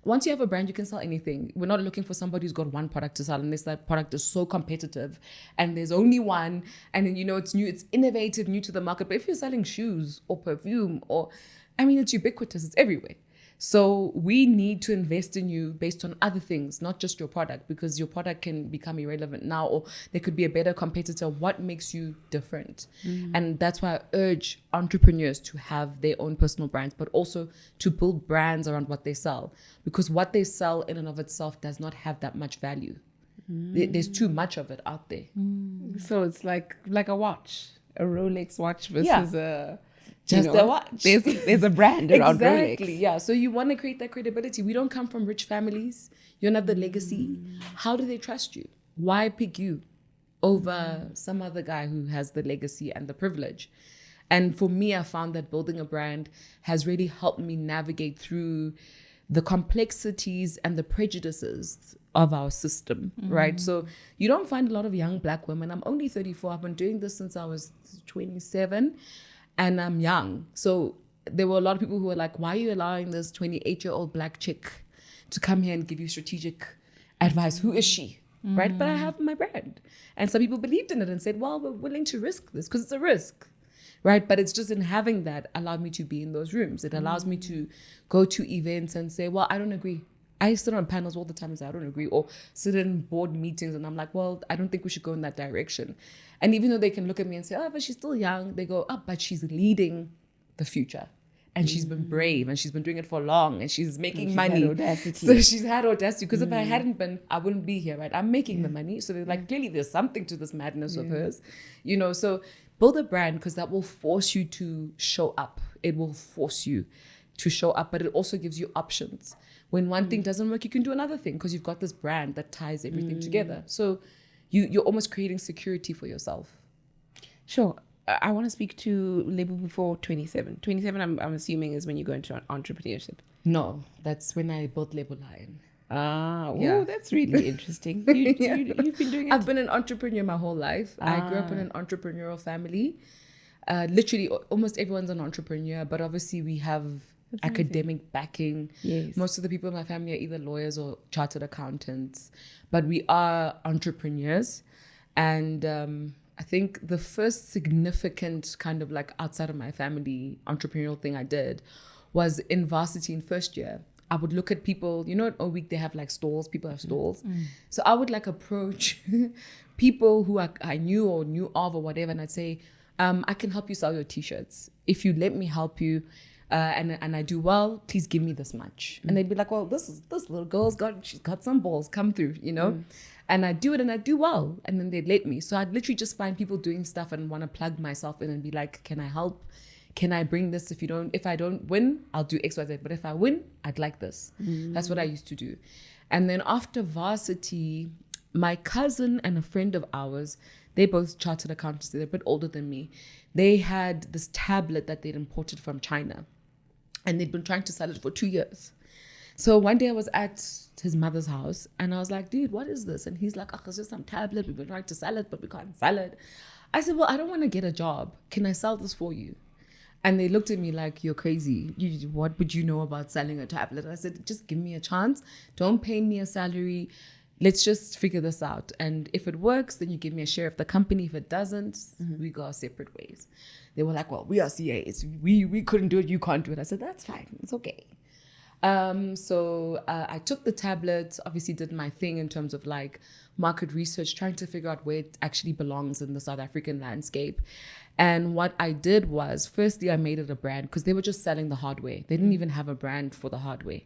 once you have a brand, you can sell anything. We're not looking for somebody who's got one product to sell, unless that product is so competitive and there's only one, and then, you know, it's new, it's innovative, new to the market. But if you're selling shoes or perfume, or, I mean, it's ubiquitous, it's everywhere. So we need to invest in you based on other things, not just your product, because your product can become irrelevant now, or there could be a better competitor. What makes you different? And that's why I urge entrepreneurs to have their own personal brands, but also to build brands around what they sell, because what they sell in and of itself does not have that much value. There's too much of it out there. So it's like a watch, a Rolex watch versus a... Just a watch. There's a brand around exactly, Rolex. Yeah. So you want to create that credibility. We don't come from rich families. You don't have the legacy. How do they trust you? Why pick you over some other guy who has the legacy and the privilege? And for me, I found that building a brand has really helped me navigate through the complexities and the prejudices of our system, right? So you don't find a lot of young Black women. I'm only 34. I've been doing this since I was 27. And I'm young. So there were a lot of people who were like, why are you allowing this 28-year-old Black chick to come here and give you strategic advice? Who is she? Right? But I have my brand. And some people believed in it and said, well, we're willing to risk this because it's a risk. Right? But it's just in having that allowed me to be in those rooms. It allows me to go to events and say, well, I don't agree. I sit on panels all the time and say, I don't agree, or sit in board meetings and I'm like, well, I don't think we should go in that direction. And even though they can look at me and say, oh, but she's still young, they go, oh, but she's leading the future. And she's been brave and she's been doing it for long and she's making money. Had audacity. So she's had audacity, because if I hadn't been, I wouldn't be here, right? I'm making the money. So they're like, clearly there's something to this madness of hers, you know? So build a brand, because that will force you to show up. It will force you to show up, but it also gives you options. When one thing doesn't work, you can do another thing, because you've got this brand that ties everything together. So you're almost creating security for yourself. Sure. I want to speak to Lebo before 27. 27, I'm assuming, is when you go into entrepreneurship. No, that's when I built Lebo Lion. That's really interesting. You've been doing it. I've been an entrepreneur my whole life. I grew up in an entrepreneurial family. Literally, almost everyone's an entrepreneur, but obviously we have academic backing. Yes. Most of the people in my family are either lawyers or chartered accountants, but we are entrepreneurs. And I think the first significant kind of like outside of my family entrepreneurial thing I did was in varsity in first year. I would look at people, you know, a week they have like stalls, people have stalls. So I would like approach people who I knew or knew of or whatever, and I'd say, I can help you sell your t-shirts. If you let me help you and I do well, please give me this much. And they'd be like, well, this little girl's she's got some balls, come through, you know? And I do it and I do well. And then they'd let me. So I'd literally just find people doing stuff and want to plug myself in and be like, can I help? Can I bring this? If I don't win, I'll do X, Y, Z. But if I win, I'd like this. That's what I used to do. And then after varsity, my cousin and a friend of ours, they both chartered accountants, they're a bit older than me. They had this tablet that they'd imported from China. And they'd been trying to sell it for 2 years. So one day I was at his mother's house and I was like, dude, what is this? And he's like, oh, it's just some tablet. We've been trying to sell it, but we can't sell it. I said, well, I don't want to get a job. Can I sell this for you? And they looked at me like, you're crazy. What would you know about selling a tablet? I said, just give me a chance. Don't pay me a salary. Let's just figure this out. And if it works, then you give me a share of the company. If it doesn't, we go our separate ways. They were like, well, we are CAs. We couldn't do it. You can't do it. I said, that's fine. It's okay. So I took the tablet, obviously did my thing in terms of like market research, trying to figure out where it actually belongs in the South African landscape. And what I did was, firstly, I made it a brand because they were just selling the hardware. They didn't even have a brand for the hardware.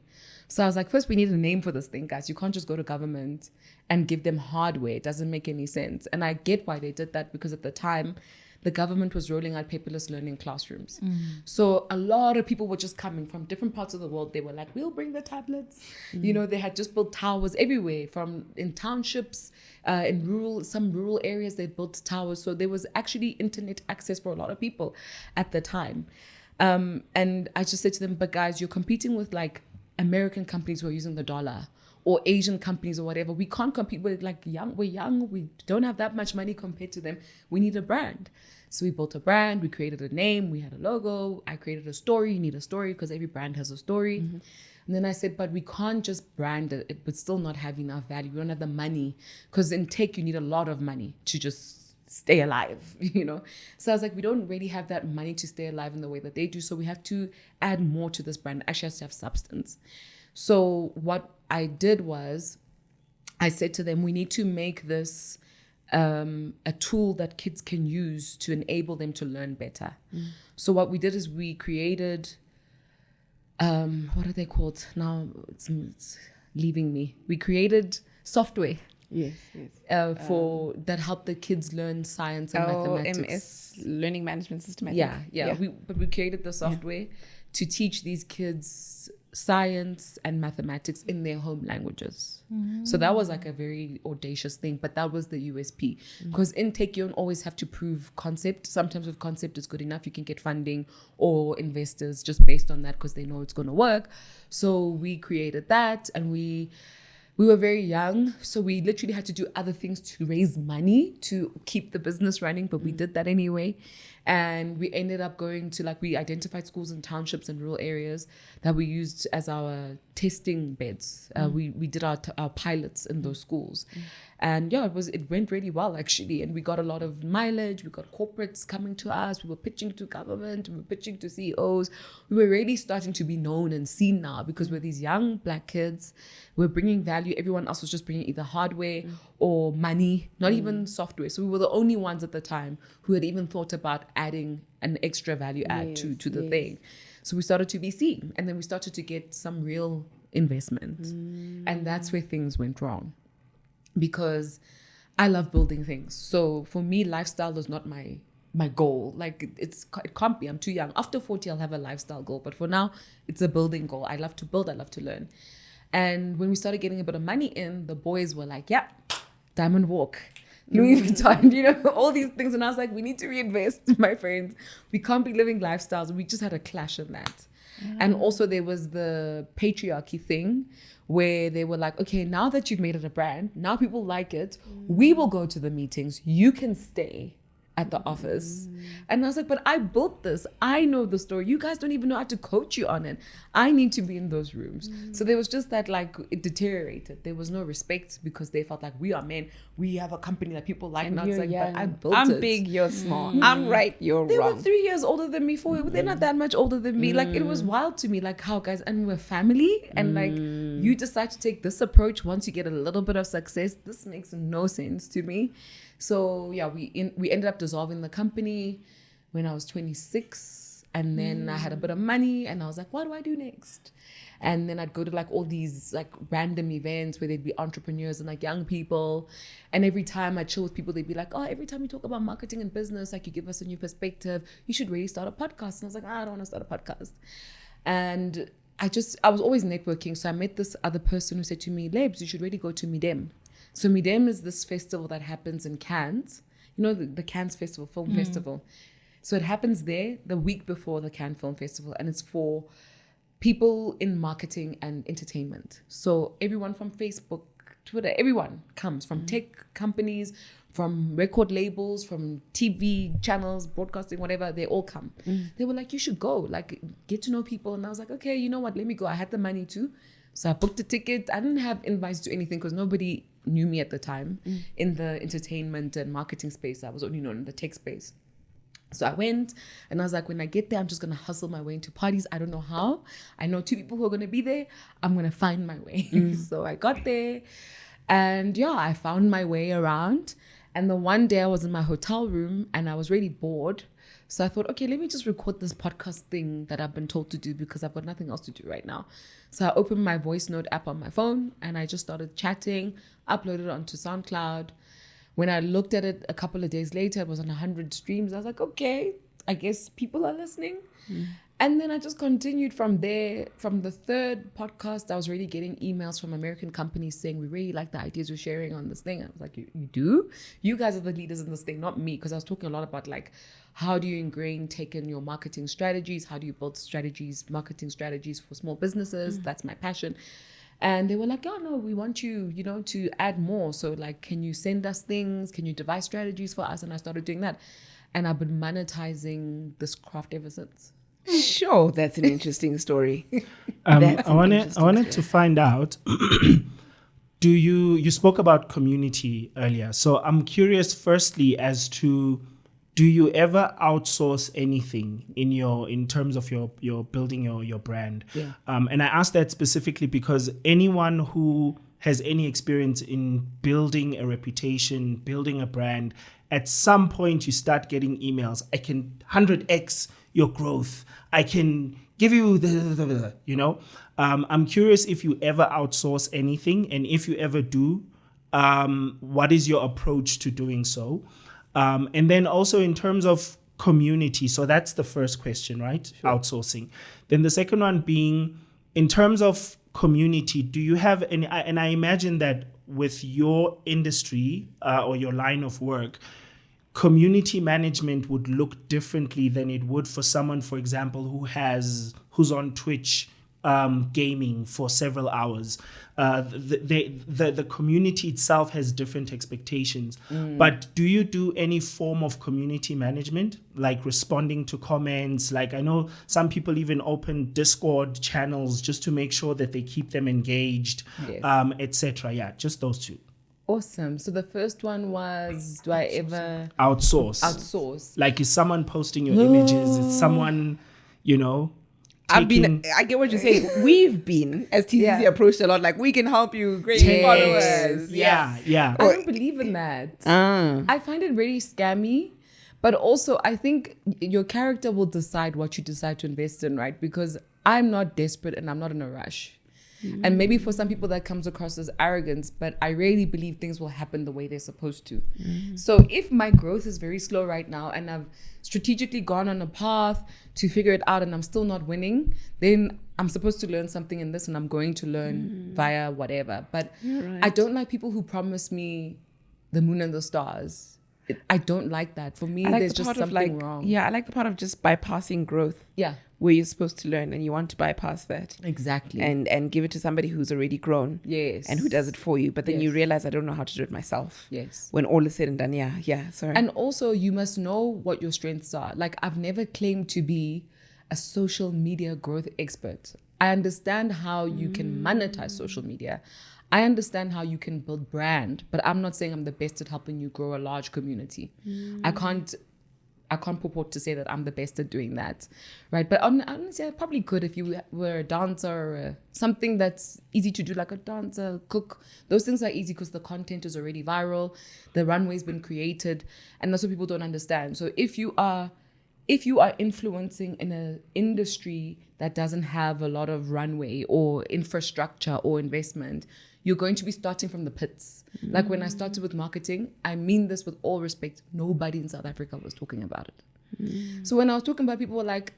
So I was like, first, we need a name for this thing, guys. You can't just go to government and give them hardware. It doesn't make any sense. And I get why they did that, because at the time, the government was rolling out paperless learning classrooms. So a lot of people were just coming from different parts of the world. They were like, we'll bring the tablets. You know, they had just built towers everywhere, from in townships, in some rural areas, they built towers. So there was actually internet access for a lot of people at the time. And I just said to them, but guys, you're competing with like American companies who are using the dollar, or Asian companies or whatever. We can't compete. We're young, we don't have that much money compared to them. We need a brand. So we built a brand, we created a name, we had a logo, I created a story. You need a story because every brand has a story. And then I said, but we can't just brand it, it would still not have enough value. We don't have the money, because in tech, you need a lot of money to just stay alive, you know? So I was like, we don't really have that money to stay alive in the way that they do. So we have to add more to this brand. It actually has to have substance. So what I did was, I said to them, we need to make this a tool that kids can use to enable them to learn better. So what we did is we created, what are they called? Now it's leaving me. We created software. Yes. For that help the kids learn science and mathematics. MS, learning management system. Yeah. But we created the software to teach these kids science and mathematics in their home languages. So that was like a very audacious thing, but that was the USP. Because in tech, you don't always have to prove concept. Sometimes if concept is good enough, you can get funding or investors just based on that, because they know it's going to work. So we created that, and we were very young, so we literally had to do other things to raise money to keep the business running, but we did that anyway. And we ended up going to, we identified schools and townships and rural areas that we used as our testing beds. We did our pilots in those schools. And it went really well, actually. And we got a lot of mileage. We got corporates coming to us. We were pitching to government. We were pitching to CEOs. We were really starting to be known and seen now, because we're these young Black kids. We're bringing value. Everyone else was just bringing either hardware or money, not even software. So we were the only ones at the time who had even thought about adding an extra value add to the thing. So we started to be seen, and then we started to get some real investment. And that's where things went wrong, because I love building things. So for me, lifestyle is not my goal. It can't be. I'm too young. After 40, I'll have a lifestyle goal. But for now, it's a building goal. I love to build. I love to learn. And when we started getting a bit of money in, the boys were like, yeah, Diamond Walk, Louis Vuitton, all these things. And I was like, we need to reinvest, my friends. We can't be living lifestyles. We just had a clash in that. And also there was the patriarchy thing, where they were like, okay, now that you've made it a brand, now people like it, we will go to the meetings, you can stay at the office. And I was like, but I built this. I know the story. You guys don't even know how to coach you on it. I need to be in those rooms. So there was just that, like, it deteriorated. There was no respect because they felt like we are men. We have a company that people like. And I was like, but I built it. I'm big, you're small. I'm right, you're They wrong. were 3 years older than me. They're not that much older than me. Like, it was wild to me, like, how guys, and we're family, and like, you decide to take this approach once you get a little bit of success. This makes no sense to me. So yeah, we ended up dissolving the company when I was 26, and then I had a bit of money, and I was like, what do I do next? And then I'd go to like all these like random events where there'd be entrepreneurs and like young people. And every time I chill with people, they'd be like, oh, every time you talk about marketing and business, like you give us a new perspective, you should really start a podcast. And I was like, I don't want to start a podcast. And I was always networking. So I met this other person who said to me, Lebs, you should really go to Midem. So Midem is this festival that happens in Cannes. You know, the Cannes Festival, Film Festival. So it happens there the week before the Cannes Film Festival. And it's for people in marketing and entertainment. So everyone from Facebook, Twitter, everyone comes from tech companies, from record labels, from TV channels, broadcasting, whatever, they all come. They were like, you should go, like, get to know people. And I was like, okay, you know what, let me go. I had the money too. So I booked a ticket. I didn't have invites to anything because nobody knew me at the time in the entertainment and marketing space. I was only known in the tech space. So I went and I was like, when I get there, I'm just going to hustle my way into parties. I don't know how. I know 2 people who are going to be there. I'm going to find my way. So I got there and yeah, I found my way around. And the one day I was in my hotel room and I was really bored. So I thought, okay, let me just record this podcast thing that I've been told to do because I've got nothing else to do right now. So I opened my voice note app on my phone and I just started chatting, uploaded it onto SoundCloud. When I looked at it a couple of days later, it was on 100 streams. I was like, okay, I guess people are listening. And then I just continued from there. From the 3rd podcast, I was already getting emails from American companies saying, we really like the ideas you're sharing on this thing. I was like, you do? You guys are the leaders in this thing, not me. Because I was talking a lot about like, how do you ingrain tech in your marketing strategies? How do you build marketing strategies for small businesses? That's my passion. And they were like, oh, no, we want you, to add more. So like, can you send us things? Can you devise strategies for us? And I started doing that. And I've been monetizing this craft ever since. Sure, that's an interesting story. I wanted to find out, you spoke about community earlier. So I'm curious firstly as to, do you ever outsource anything in terms of your building your brand? Yeah. And I ask that specifically because anyone who has any experience in building a reputation, building a brand, at some point you start getting emails. I can 100x your growth. I can give you I'm curious if you ever outsource anything, and if you ever do, what is your approach to doing so? And then also in terms of community, so that's the first question, right? Sure. Outsourcing. Then the second one being, in terms of community, do you have any, and I imagine that with your industry or your line of work, community management would look differently than it would for someone, for example, who's on Twitch gaming for several hours. The community itself has different expectations. But do you do any form of community management, like responding to comments? Like, I know some people even open Discord channels just to make sure that they keep them engaged, Yes. etc. Yeah, just those two. Awesome. So the first one was, do I ever Outsource? Like, is someone posting your images? Is someone, I get what you're saying. We've been, as TCC approached a lot, like, we can help you, great followers. Yeah. I don't believe in that. I find it really scammy. But also, I think your character will decide what you decide to invest in, right? Because I'm not desperate and I'm not in a rush. And maybe for some people that comes across as arrogance, but I really believe things will happen the way they're supposed to. So if my growth is very slow right now and I've strategically gone on a path to figure it out and I'm still not winning, then I'm supposed to learn something in this and I'm going to learn via whatever. But I don't like people who promise me the moon and the stars. I don't like that. For me, there's just something wrong. Yeah, I like the part of just bypassing growth. Yeah. where you're supposed to learn, and you want to bypass that Exactly. and give it to somebody who's already grown. Yes. And who does it for you. But then you Yes. realize, I don't know how to do it myself. Yes. When all is said and done, sorry. And also, you must know what your strengths are. Like, I've never claimed to be a social media growth expert. I understand how you can monetize social media. I understand how you can build brand, but I'm not saying I'm the best at helping you grow a large community. I can't purport to say that I'm the best at doing that, right? But honestly, I probably could if you were a dancer or something that's easy to do, like a dancer, cook. Those things are easy because the content is already viral, the runway's been created, and that's what people don't understand. So if you are influencing in an industry that doesn't have a lot of runway or infrastructure or investment, you're going to be starting from the pits. Like when I started with marketing, I mean this with all respect, nobody in South Africa was talking about it. So when I was talking about it, people were like,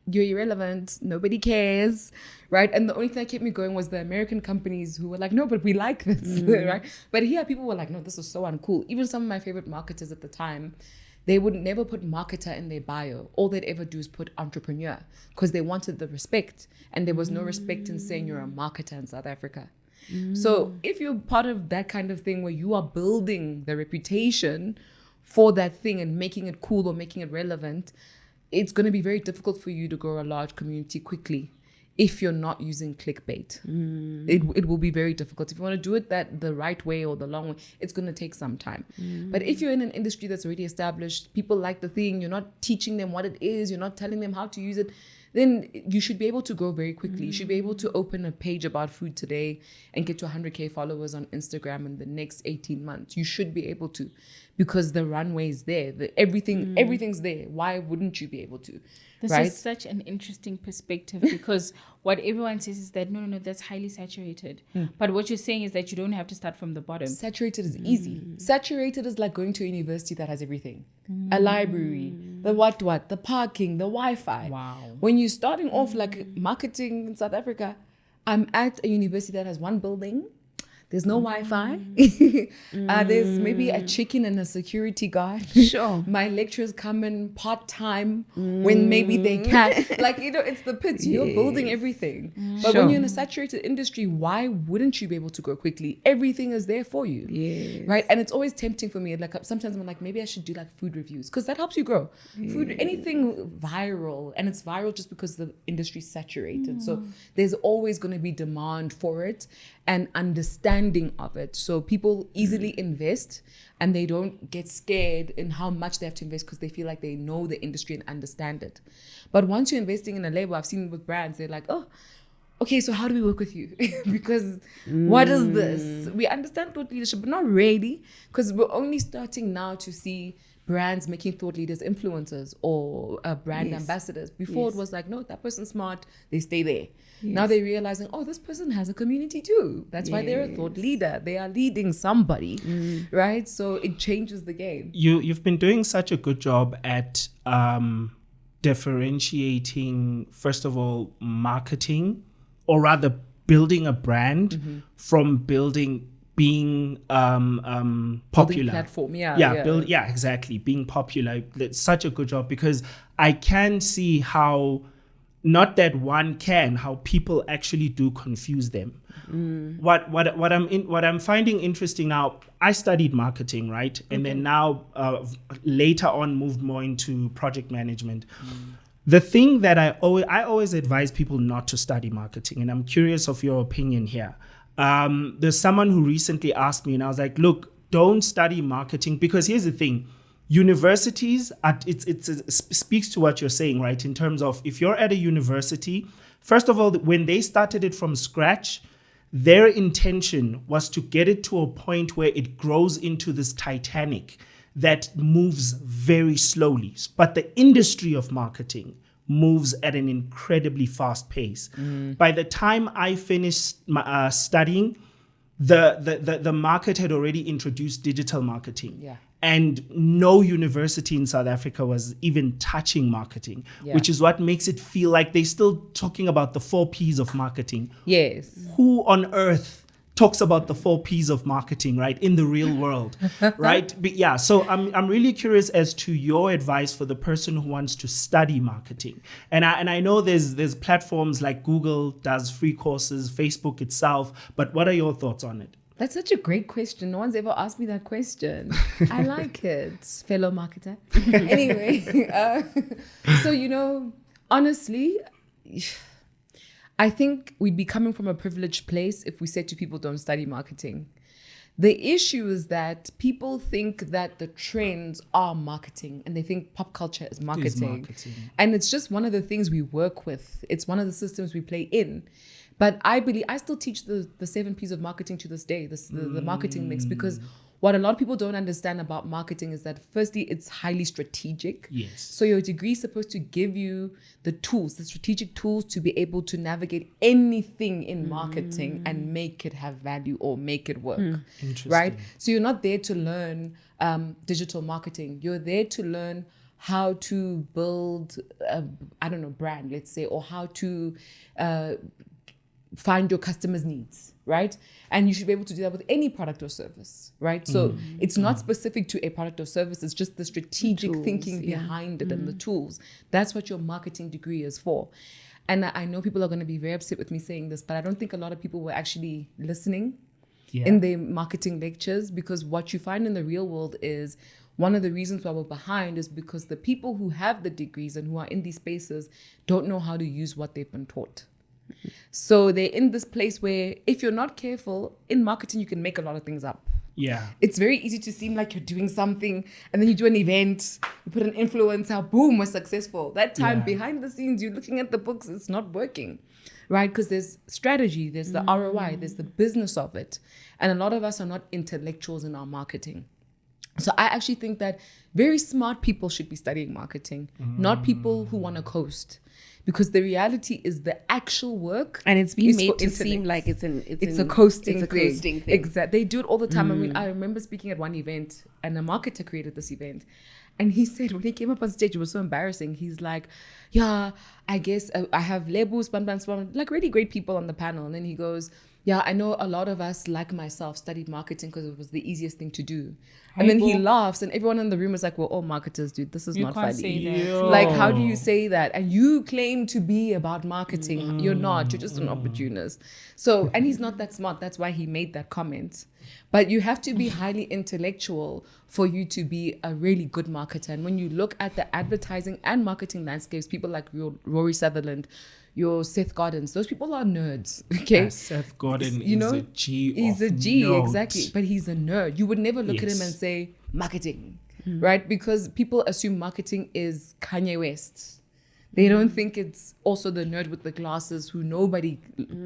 you're irrelevant, nobody cares, right? And the only thing that kept me going was the American companies who were like, no, but we like this, right? But here people were like, no, this is so uncool. Even some of my favorite marketers at the time, they would never put marketer in their bio. All they'd ever do is put entrepreneur because they wanted the respect. And there was no respect in saying you're a marketer in South Africa. So if you're part of that kind of thing where you are building the reputation for that thing and making it cool or making it relevant, it's going to be very difficult for you to grow a large community quickly if you're not using clickbait. It will be very difficult. If you want to do it the right way or the long way, it's going to take some time. But if you're in an industry that's already established, people like the thing, you're not teaching them what it is, you're not telling them how to use it, then you should be able to grow very quickly. You should be able to open a page about food today and get to 100K followers on Instagram in the next 18 months. You should be able to, because the runway is there. Everything's there. Why wouldn't you be able to? This right? is such an interesting perspective because what everyone says is that no, that's highly saturated. But what you're saying is that you don't have to start from the bottom. Saturated is easy. Saturated is like going to a university that has everything. A library, the what, the parking, the Wi-Fi. Wow. When you're starting off like marketing in South Africa, I'm at a university that has one building. There's no Wi-Fi. There's maybe a chicken and a security guard. Sure. My lecturers come in part-time when maybe they can. Like, it's the pits. You're building everything. But when you're in a saturated industry, why wouldn't you be able to grow quickly? Everything is there for you. Yes. Right? And it's always tempting for me. Like sometimes I'm like, maybe I should do like food reviews because that helps you grow. Food, anything viral. And it's viral just because the industry's saturated. So there's always going to be demand for it and understanding of it. So people easily invest and they don't get scared in how much they have to invest because they feel like they know the industry and understand it. But once you're investing in a label, I've seen with brands, they're like, oh, okay, so how do we work with you? Because what is this? We understand thought leadership, but not really, because we're only starting now to see brands making thought leaders influencers or brand ambassadors. Before it was like, no, that person's smart, they stay there. Now they're realizing, oh, this person has a community too. That's why they're a thought leader. They are leading somebody, right? So it changes the game. You've been doing such a good job at differentiating, first of all, marketing, or rather building a brand from being popular. Building platform, exactly. Being popular. It's such a good job because I can see how, not that one can, how people actually do confuse them. What I'm finding interesting now, I studied marketing, right? And then now later on moved more into project management. The thing that I always advise people not to study marketing, and I'm curious of your opinion here. There's someone who recently asked me, and I was like, look, don't study marketing, because here's the thing. Universities, it speaks to what you're saying, right? In terms of, if you're at a university, first of all, when they started it from scratch, their intention was to get it to a point where it grows into this Titanic that moves very slowly. But the industry of marketing moves at an incredibly fast pace. By the time I finished studying, the market had already introduced digital marketing. Yeah. And no university in South Africa was even touching marketing, which is what makes it feel like they're still talking about the 4 Ps of marketing. Yes. Who on earth talks about the 4 P's of marketing, right, in the real world, right? But yeah, so I'm really curious as to your advice for the person who wants to study marketing. And I know there's platforms like Google does free courses, Facebook itself, but what are your thoughts on it? That's such a great question. No one's ever asked me that question. I like it, fellow marketer. Anyway, so, honestly, I think we'd be coming from a privileged place if we said to people, don't study marketing. The issue is that people think that the trends are marketing, and they think pop culture is marketing. And it's just one of the things we work with. It's one of the systems we play in. But I still teach the 7 P's of marketing to this day, the marketing mix, because what a lot of people don't understand about marketing is that firstly, it's highly strategic. Yes. So your degree is supposed to give you the tools, the strategic tools to be able to navigate anything in marketing and make it have value or make it work. Interesting. Right? So you're not there to learn digital marketing. You're there to learn how to build, brand, let's say, or how to find your customers' needs, right? And you should be able to do that with any product or service, right? So it's not specific to a product or service. It's just the strategic thinking behind it and the tools. That's what your marketing degree is for. And I know people are going to be very upset with me saying this, but I don't think a lot of people were actually listening in the marketing lectures, because what you find in the real world is one of the reasons why we're behind is because the people who have the degrees and who are in these spaces don't know how to use what they've been taught. So they're in this place where if you're not careful in marketing, you can make a lot of things up. Yeah. It's very easy to seem like you're doing something, and then you do an event, you put an influencer, boom, we're successful. That time behind the scenes, you're looking at the books, it's not working, right? Because there's strategy, there's the ROI, there's the business of it. And a lot of us are not intellectuals in our marketing. So I actually think that very smart people should be studying marketing, not people who want to coast. Because the reality is the actual work, and it's been made to seem like it's a coasting thing. Exactly. They do it all the time. I mean, I remember speaking at one event, and a marketer created this event, and he said when he came up on stage, it was so embarrassing. He's like, "Yeah, I guess I have Lebo, like really great people on the panel," and then he goes, "Yeah, I know a lot of us, like myself, studied marketing because it was the easiest thing to do." And then he laughs, and everyone in the room is like, "We're all marketers, dude. This is not funny. Say that. Like, how do you say that? And you claim to be about marketing. You're not. You're just an opportunist." So, and he's not that smart. That's why he made that comment. But you have to be highly intellectual for you to be a really good marketer. And when you look at the advertising and marketing landscapes, people like Rory Sutherland, your Seth Godins, those people are nerds. Okay, Seth Godin you know, is a G. He's a G, exactly. But he's a nerd. You would never look at him and say marketing, right? Because people assume marketing is Kanye West. They don't think it's also the nerd with the glasses who nobody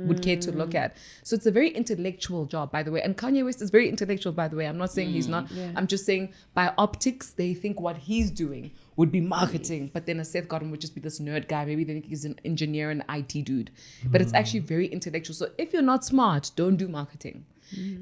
would care to look at. So it's a very intellectual job, by the way. And Kanye West is very intellectual, by the way. I'm not saying he's not. Yeah. I'm just saying by optics, they think what he's doing would be marketing. But then a Seth Godin would just be this nerd guy. Maybe they think he's an engineer and IT dude. But it's actually very intellectual. So if you're not smart, don't do marketing.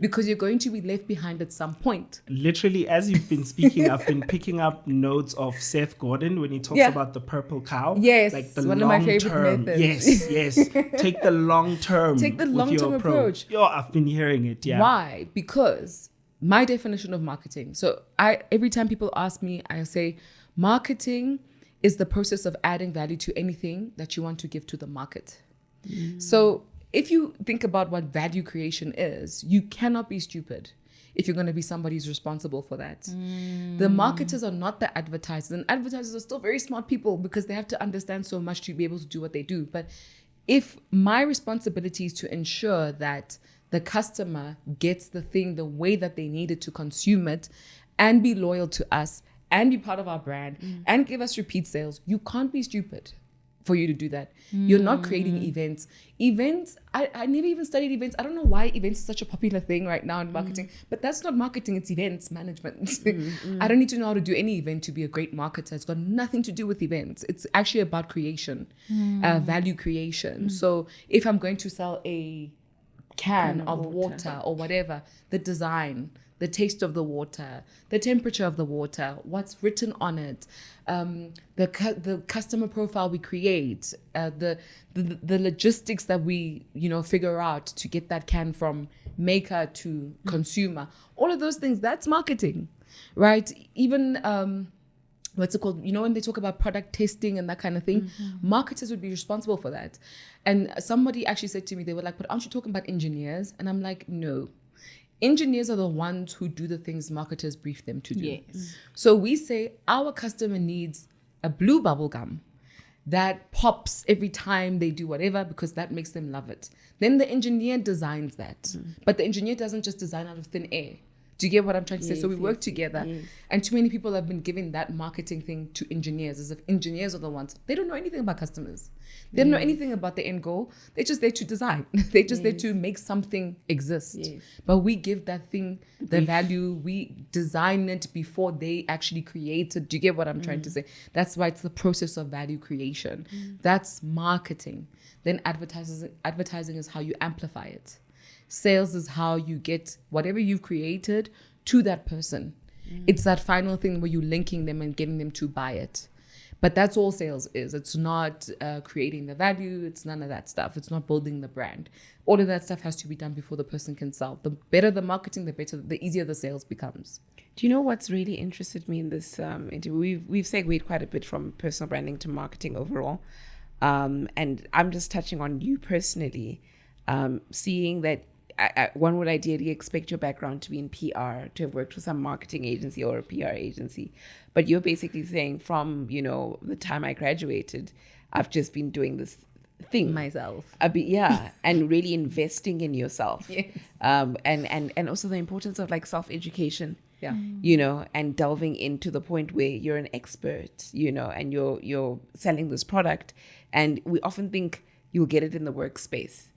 Because you're going to be left behind at some point. Literally, as you've been speaking, I've been picking up notes of Seth Godin when he talks about the purple cow. Yes, like the one long of my favorite term. methods. Yes. Take the long term. Take the long term approach. Yo, I've been hearing it. Yeah. Why? Because my definition of marketing. So every time people ask me, I say marketing is the process of adding value to anything that you want to give to the market. So if you think about what value creation is, you cannot be stupid if you're going to be somebody who's responsible for that. The marketers are not the advertisers, and advertisers are still very smart people because they have to understand so much to be able to do what they do. But if my responsibility is to ensure that the customer gets the thing the way that they need it to consume it and be loyal to us and be part of our brand and give us repeat sales, you can't be stupid for you to do that. You're not creating events. I never even studied events. I don't know why events is such a popular thing right now in marketing, but that's not marketing, it's events management. I don't need to know how to do any event to be a great marketer. It's got nothing to do with events. It's actually about creation, value creation. So if I'm going to sell a can of water or whatever, the design, the taste of the water, the temperature of the water, what's written on it, the customer profile we create, the logistics that we figure out to get that can from maker to consumer. All of those things, that's marketing, right? Even what's it called? When they talk about product testing and that kind of thing, marketers would be responsible for that. And somebody actually said to me, they were like, but aren't you talking about engineers? And I'm like, no. Engineers are the ones who do the things marketers brief them to do. Yes. So we say our customer needs a blue bubble gum that pops every time they do whatever because that makes them love it. Then the engineer designs that. But the engineer doesn't just design out of thin air. Do you get what I'm trying to say? So we work together. Yes. And too many people have been giving that marketing thing to engineers as if engineers are the ones. They don't know anything about customers. They don't know anything about the end goal. They're just there to design. They're just there to make something exist. Yes. But we give that thing the value. We design it before they actually create it. Do you get what I'm trying to say? That's why it's the process of value creation. That's marketing. Then advertising is how you amplify it. Sales is how you get whatever you've created to that person. It's that final thing where you're linking them and getting them to buy it. But that's all sales is. It's not creating the value. It's none of that stuff. It's not building the brand. All of that stuff has to be done before the person can sell. The better the marketing, the easier the sales becomes. Do you know what's really interested me in this interview? We've segued quite a bit from personal branding to marketing overall. And I'm just touching on you personally, seeing that one would ideally expect your background to be in PR, to have worked for some marketing agency or a PR agency. But you're basically saying from, the time I graduated, I've just been doing this thing myself. And really investing in yourself. Yes. And also the importance of like self-education. Yeah. And delving into the point where you're an expert, and you're selling this product. And we often think you'll get it in the workspace,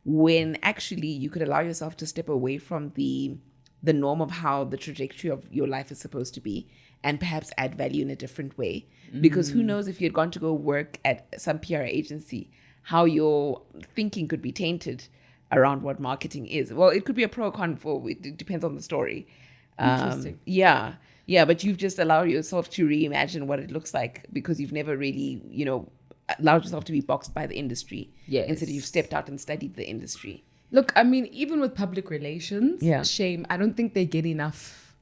when actually you could allow yourself to step away from the norm of how the trajectory of your life is supposed to be and perhaps add value in a different way. Because who knows, if you had gone to go work at some PR agency, how your thinking could be tainted around what marketing is. Well, it could be a pro or con it depends on the story. Interesting. Yeah, but you've just allowed yourself to reimagine what it looks like because you've never really, allowed yourself to be boxed by the industry. Yes. Instead, you've stepped out and studied the industry. Look, I mean, even with public relations, shame, I don't think they get enough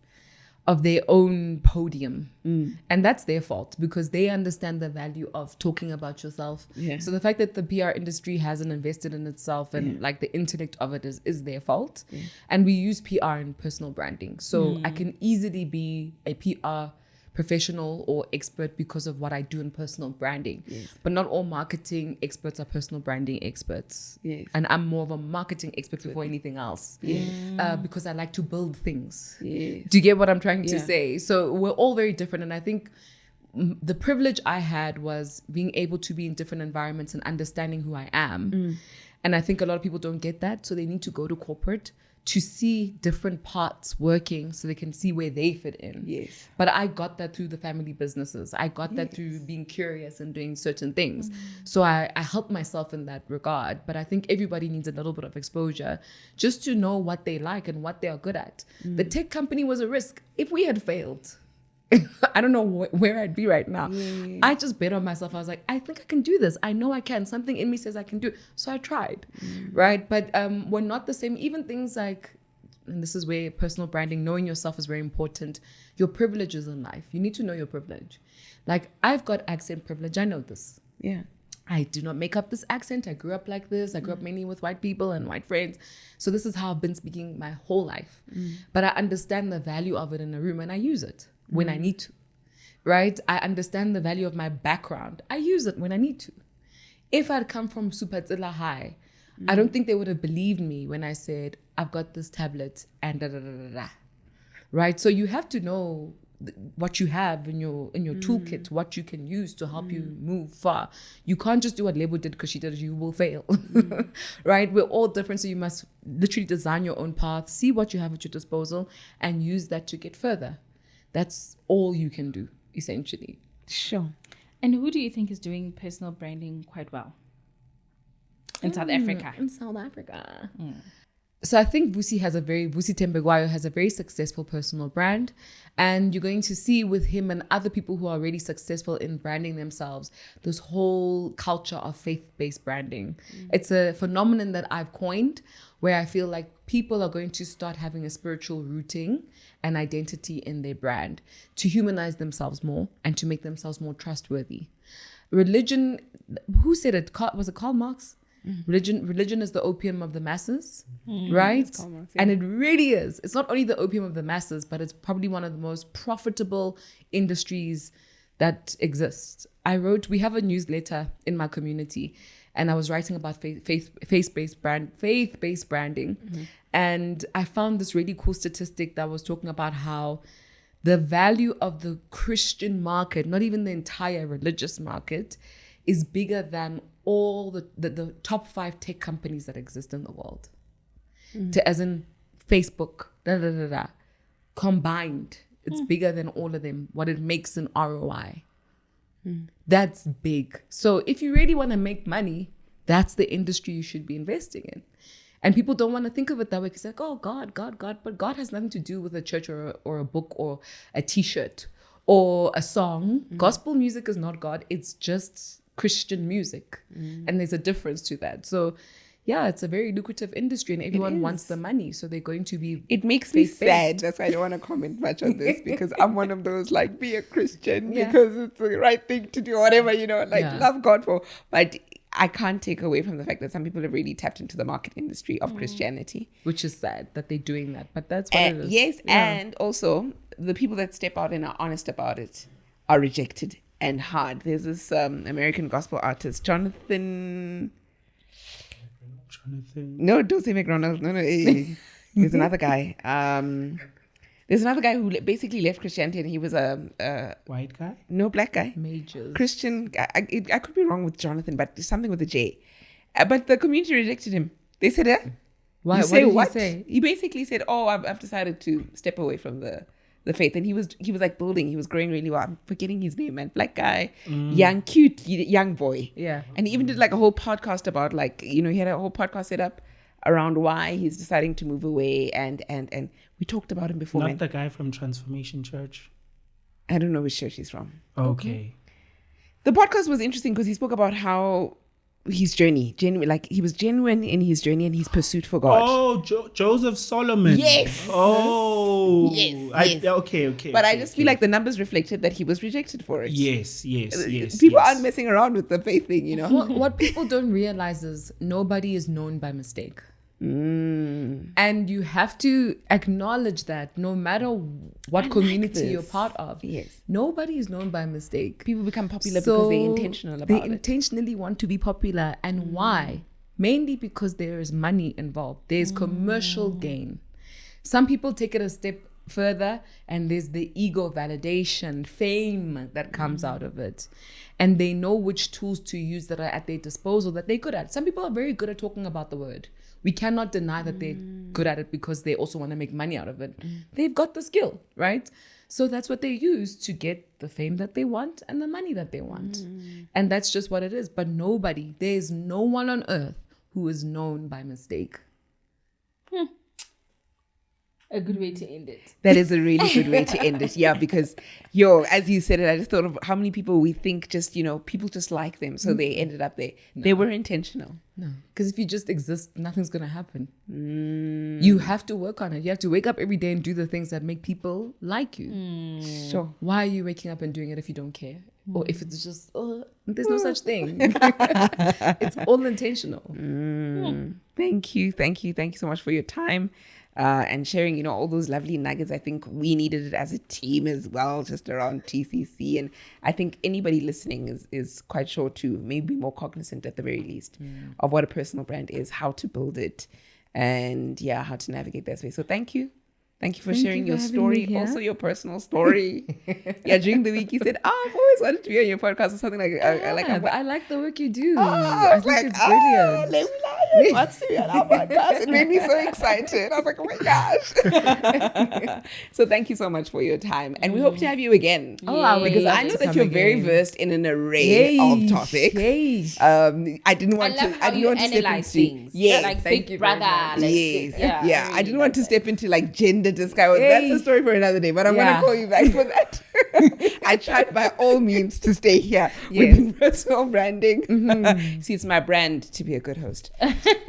of their own podium. And that's their fault because they understand the value of talking about yourself. Yeah. So the fact that the PR industry hasn't invested in itself and like the intellect of it is their fault. Yeah. And we use PR in personal branding. So I can easily be a PR professional or expert because of what I do in personal branding. Yes. But not all marketing experts are personal branding experts. Yes. And I'm more of a marketing expert before anything else. Yes. Because I like to build things. Yes. Do you get what I'm trying to say? So we're all very different. And I think the privilege I had was being able to be in different environments and understanding who I am. And I think a lot of people don't get that. So they need to go to corporate to see different parts working so they can see where they fit in. Yes. But I got that through the family businesses. I got that through being curious and doing certain things. So I helped myself in that regard. But I think everybody needs a little bit of exposure just to know what they like and what they are good at. The tech company was a risk. If we had failed, I don't know where I'd be right now. I just bet on myself. I was like, I think I can do this. I know I can. Something in me says I can do it. So I tried, right? But we're not the same. Even things like, and this is where personal branding, knowing yourself is very important. Your privileges in life. You need to know your privilege. Like, I've got accent privilege. I know this. Yeah. I do not make up this accent. I grew up like this. I grew up mainly with white people and white friends. So this is how I've been speaking my whole life. But I understand the value of it in a room and I use it when I need to, right? I understand the value of my background. I use it when I need to. If I'd come from Supatsila High, I don't think they would have believed me when I said, I've got this tablet and da-da-da-da-da, right? So you have to know what you have in your toolkit, what you can use to help you move far. You can't just do what Lebo did because she did it, you will fail, right? We're all different, so you must literally design your own path, see what you have at your disposal, and use that to get further. That's all you can do, essentially. Sure. And who do you think is doing personal branding quite well in South Africa? In South Africa. So I think Vusi Tembegwayo has a very successful personal brand, and you're going to see with him and other people who are already successful in branding themselves, this whole culture of faith-based branding. It's a phenomenon that I've coined where I feel like people are going to start having a spiritual rooting and identity in their brand to humanize themselves more and to make themselves more trustworthy. Religion, who said it? Was it Karl Marx? Religion is the opium of the masses, right? Marx, And it really is. It's not only the opium of the masses, but it's probably one of the most profitable industries that exists. We have a newsletter in my community, and I was writing about faith-based branding. And I found this really cool statistic that was talking about how the value of the Christian market, not even the entire religious market, is bigger than all the top 5 tech companies that exist in the world. As in Facebook, combined, it's bigger than all of them, what it makes in ROI. That's big. So if you really want to make money, that's the industry you should be investing in. And people don't want to think of it that way because like, oh, God. But God has nothing to do with a church or a book or a t-shirt or a song. Gospel music is not God. It's just Christian music. And there's a difference to that. So yeah, it's a very lucrative industry and everyone wants the money. So they're going to be It makes me sad. That's why I don't want to comment much on this because I'm one of those like be a Christian because it's the right thing to do, whatever, love God for. But I can't take away from the fact that some people have really tapped into the market industry of Christianity. Which is sad that they're doing that. But that's what it is. Yes, and also the people that step out and are honest about it are rejected and hard. There's this American gospel artist, Jonathan. No, don't say McDonald. No. There's another guy. There's another guy who basically left Christianity and he was a white guy? No, black guy. Majors. Christian. I could be wrong with Jonathan, but something with a J. But the community rejected him. They said, Why? What did he say? He basically said, I've decided to step away from the faith. And he was like building. He was growing really well. I'm forgetting his name, man. Black guy, young, cute, young boy. Yeah. And he even did like a whole podcast about he had a whole podcast set up around why he's deciding to move away. And we talked about him before. Not the guy from Transformation Church. I don't know which church he's from. Okay. The podcast was interesting because he spoke about how his journey, he was genuine in his journey and his pursuit for God. Oh, Joseph Solomon. Yes. Oh. Yes. Okay. But I just feel like the numbers reflected that he was rejected for it. Yes. People aren't messing around with the faith thing, What people don't realize is nobody is known by mistake. And you have to acknowledge that no matter what community you're part of, nobody is known by mistake. People become popular because they're intentional about it. They intentionally want to be popular. And why? Mainly because there is money involved. There's commercial gain. Some people take it a step further and there's the ego validation, fame that comes out of it. And they know which tools to use that are at their disposal that they're good at. Some people are very good at talking about the word. We cannot deny that they're good at it because they also want to make money out of it. They've got the skill, right? So that's what they use to get the fame that they want and the money that they want. And that's just what it is. But there's no one on earth who is known by mistake. A good way to end it. That is a really good way to end it. Yeah, because, as you said it, I just thought of how many people we think just, people just like them. So they ended up there. No. They were intentional. No, because if you just exist, nothing's going to happen. You have to work on it. You have to wake up every day and do the things that make people like you. Sure. Why are you waking up and doing it if you don't care? Or if it's just, there's no such thing. It's all intentional. Thank you so much for your time. And sharing, all those lovely nuggets. I think we needed it as a team as well, just around TCC. And I think anybody listening is quite sure to maybe be more cognizant at the very least of what a personal brand is, how to build it, and how to navigate that space. So thank you. Thank you for sharing your story, also your personal story. During the week you said, I've always wanted to be on your podcast or something like but I like the work you do. I think it's brilliant. Lebo wants to be on our podcast. It made me so excited. I was like, oh my gosh. So thank you so much for your time. And we hope to have you again. Oh, I would because love I know to that come you're again. very versed in an array of topics. I didn't want love to. how I didn't you want to step analyze into. things. Yes. Like Thank Big you very Brother. much. Like, Yes. yeah. Yeah. I didn't want to like step into like gender discussion. That's a story for another day, but I'm Yeah. going to call you back for that. I tried by all means to stay here Yes. with personal branding. See, it's my brand to be a good host.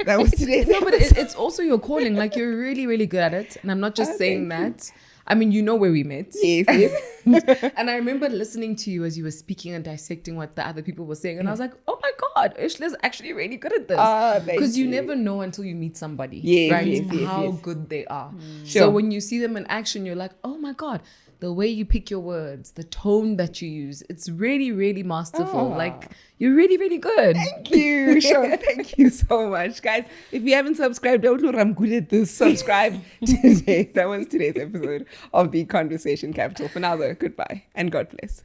That was today's No, but episode. it's also your calling. Like, you're really, really good at it. And I'm not just saying thank you. that. I mean, you know where we met. Yes, yes. And I remember listening to you as you were speaking and dissecting what the other people were saying. And I was like, oh my God, Ushla's actually really good at this. Thank Because you you. never know until you meet somebody. Yes, right? yes, yes, How yes. good they are. Sure. So when you see them in action, you're like, oh my God, the way you pick your words, the tone that you use, it's really, really masterful. Like, you're really, really good. Thank you. Sure. Thank you so much, guys. If you haven't subscribed, don't know I'm good at this. Subscribe today. That was today's episode of The Conversation Capital. For now, though, goodbye and God bless.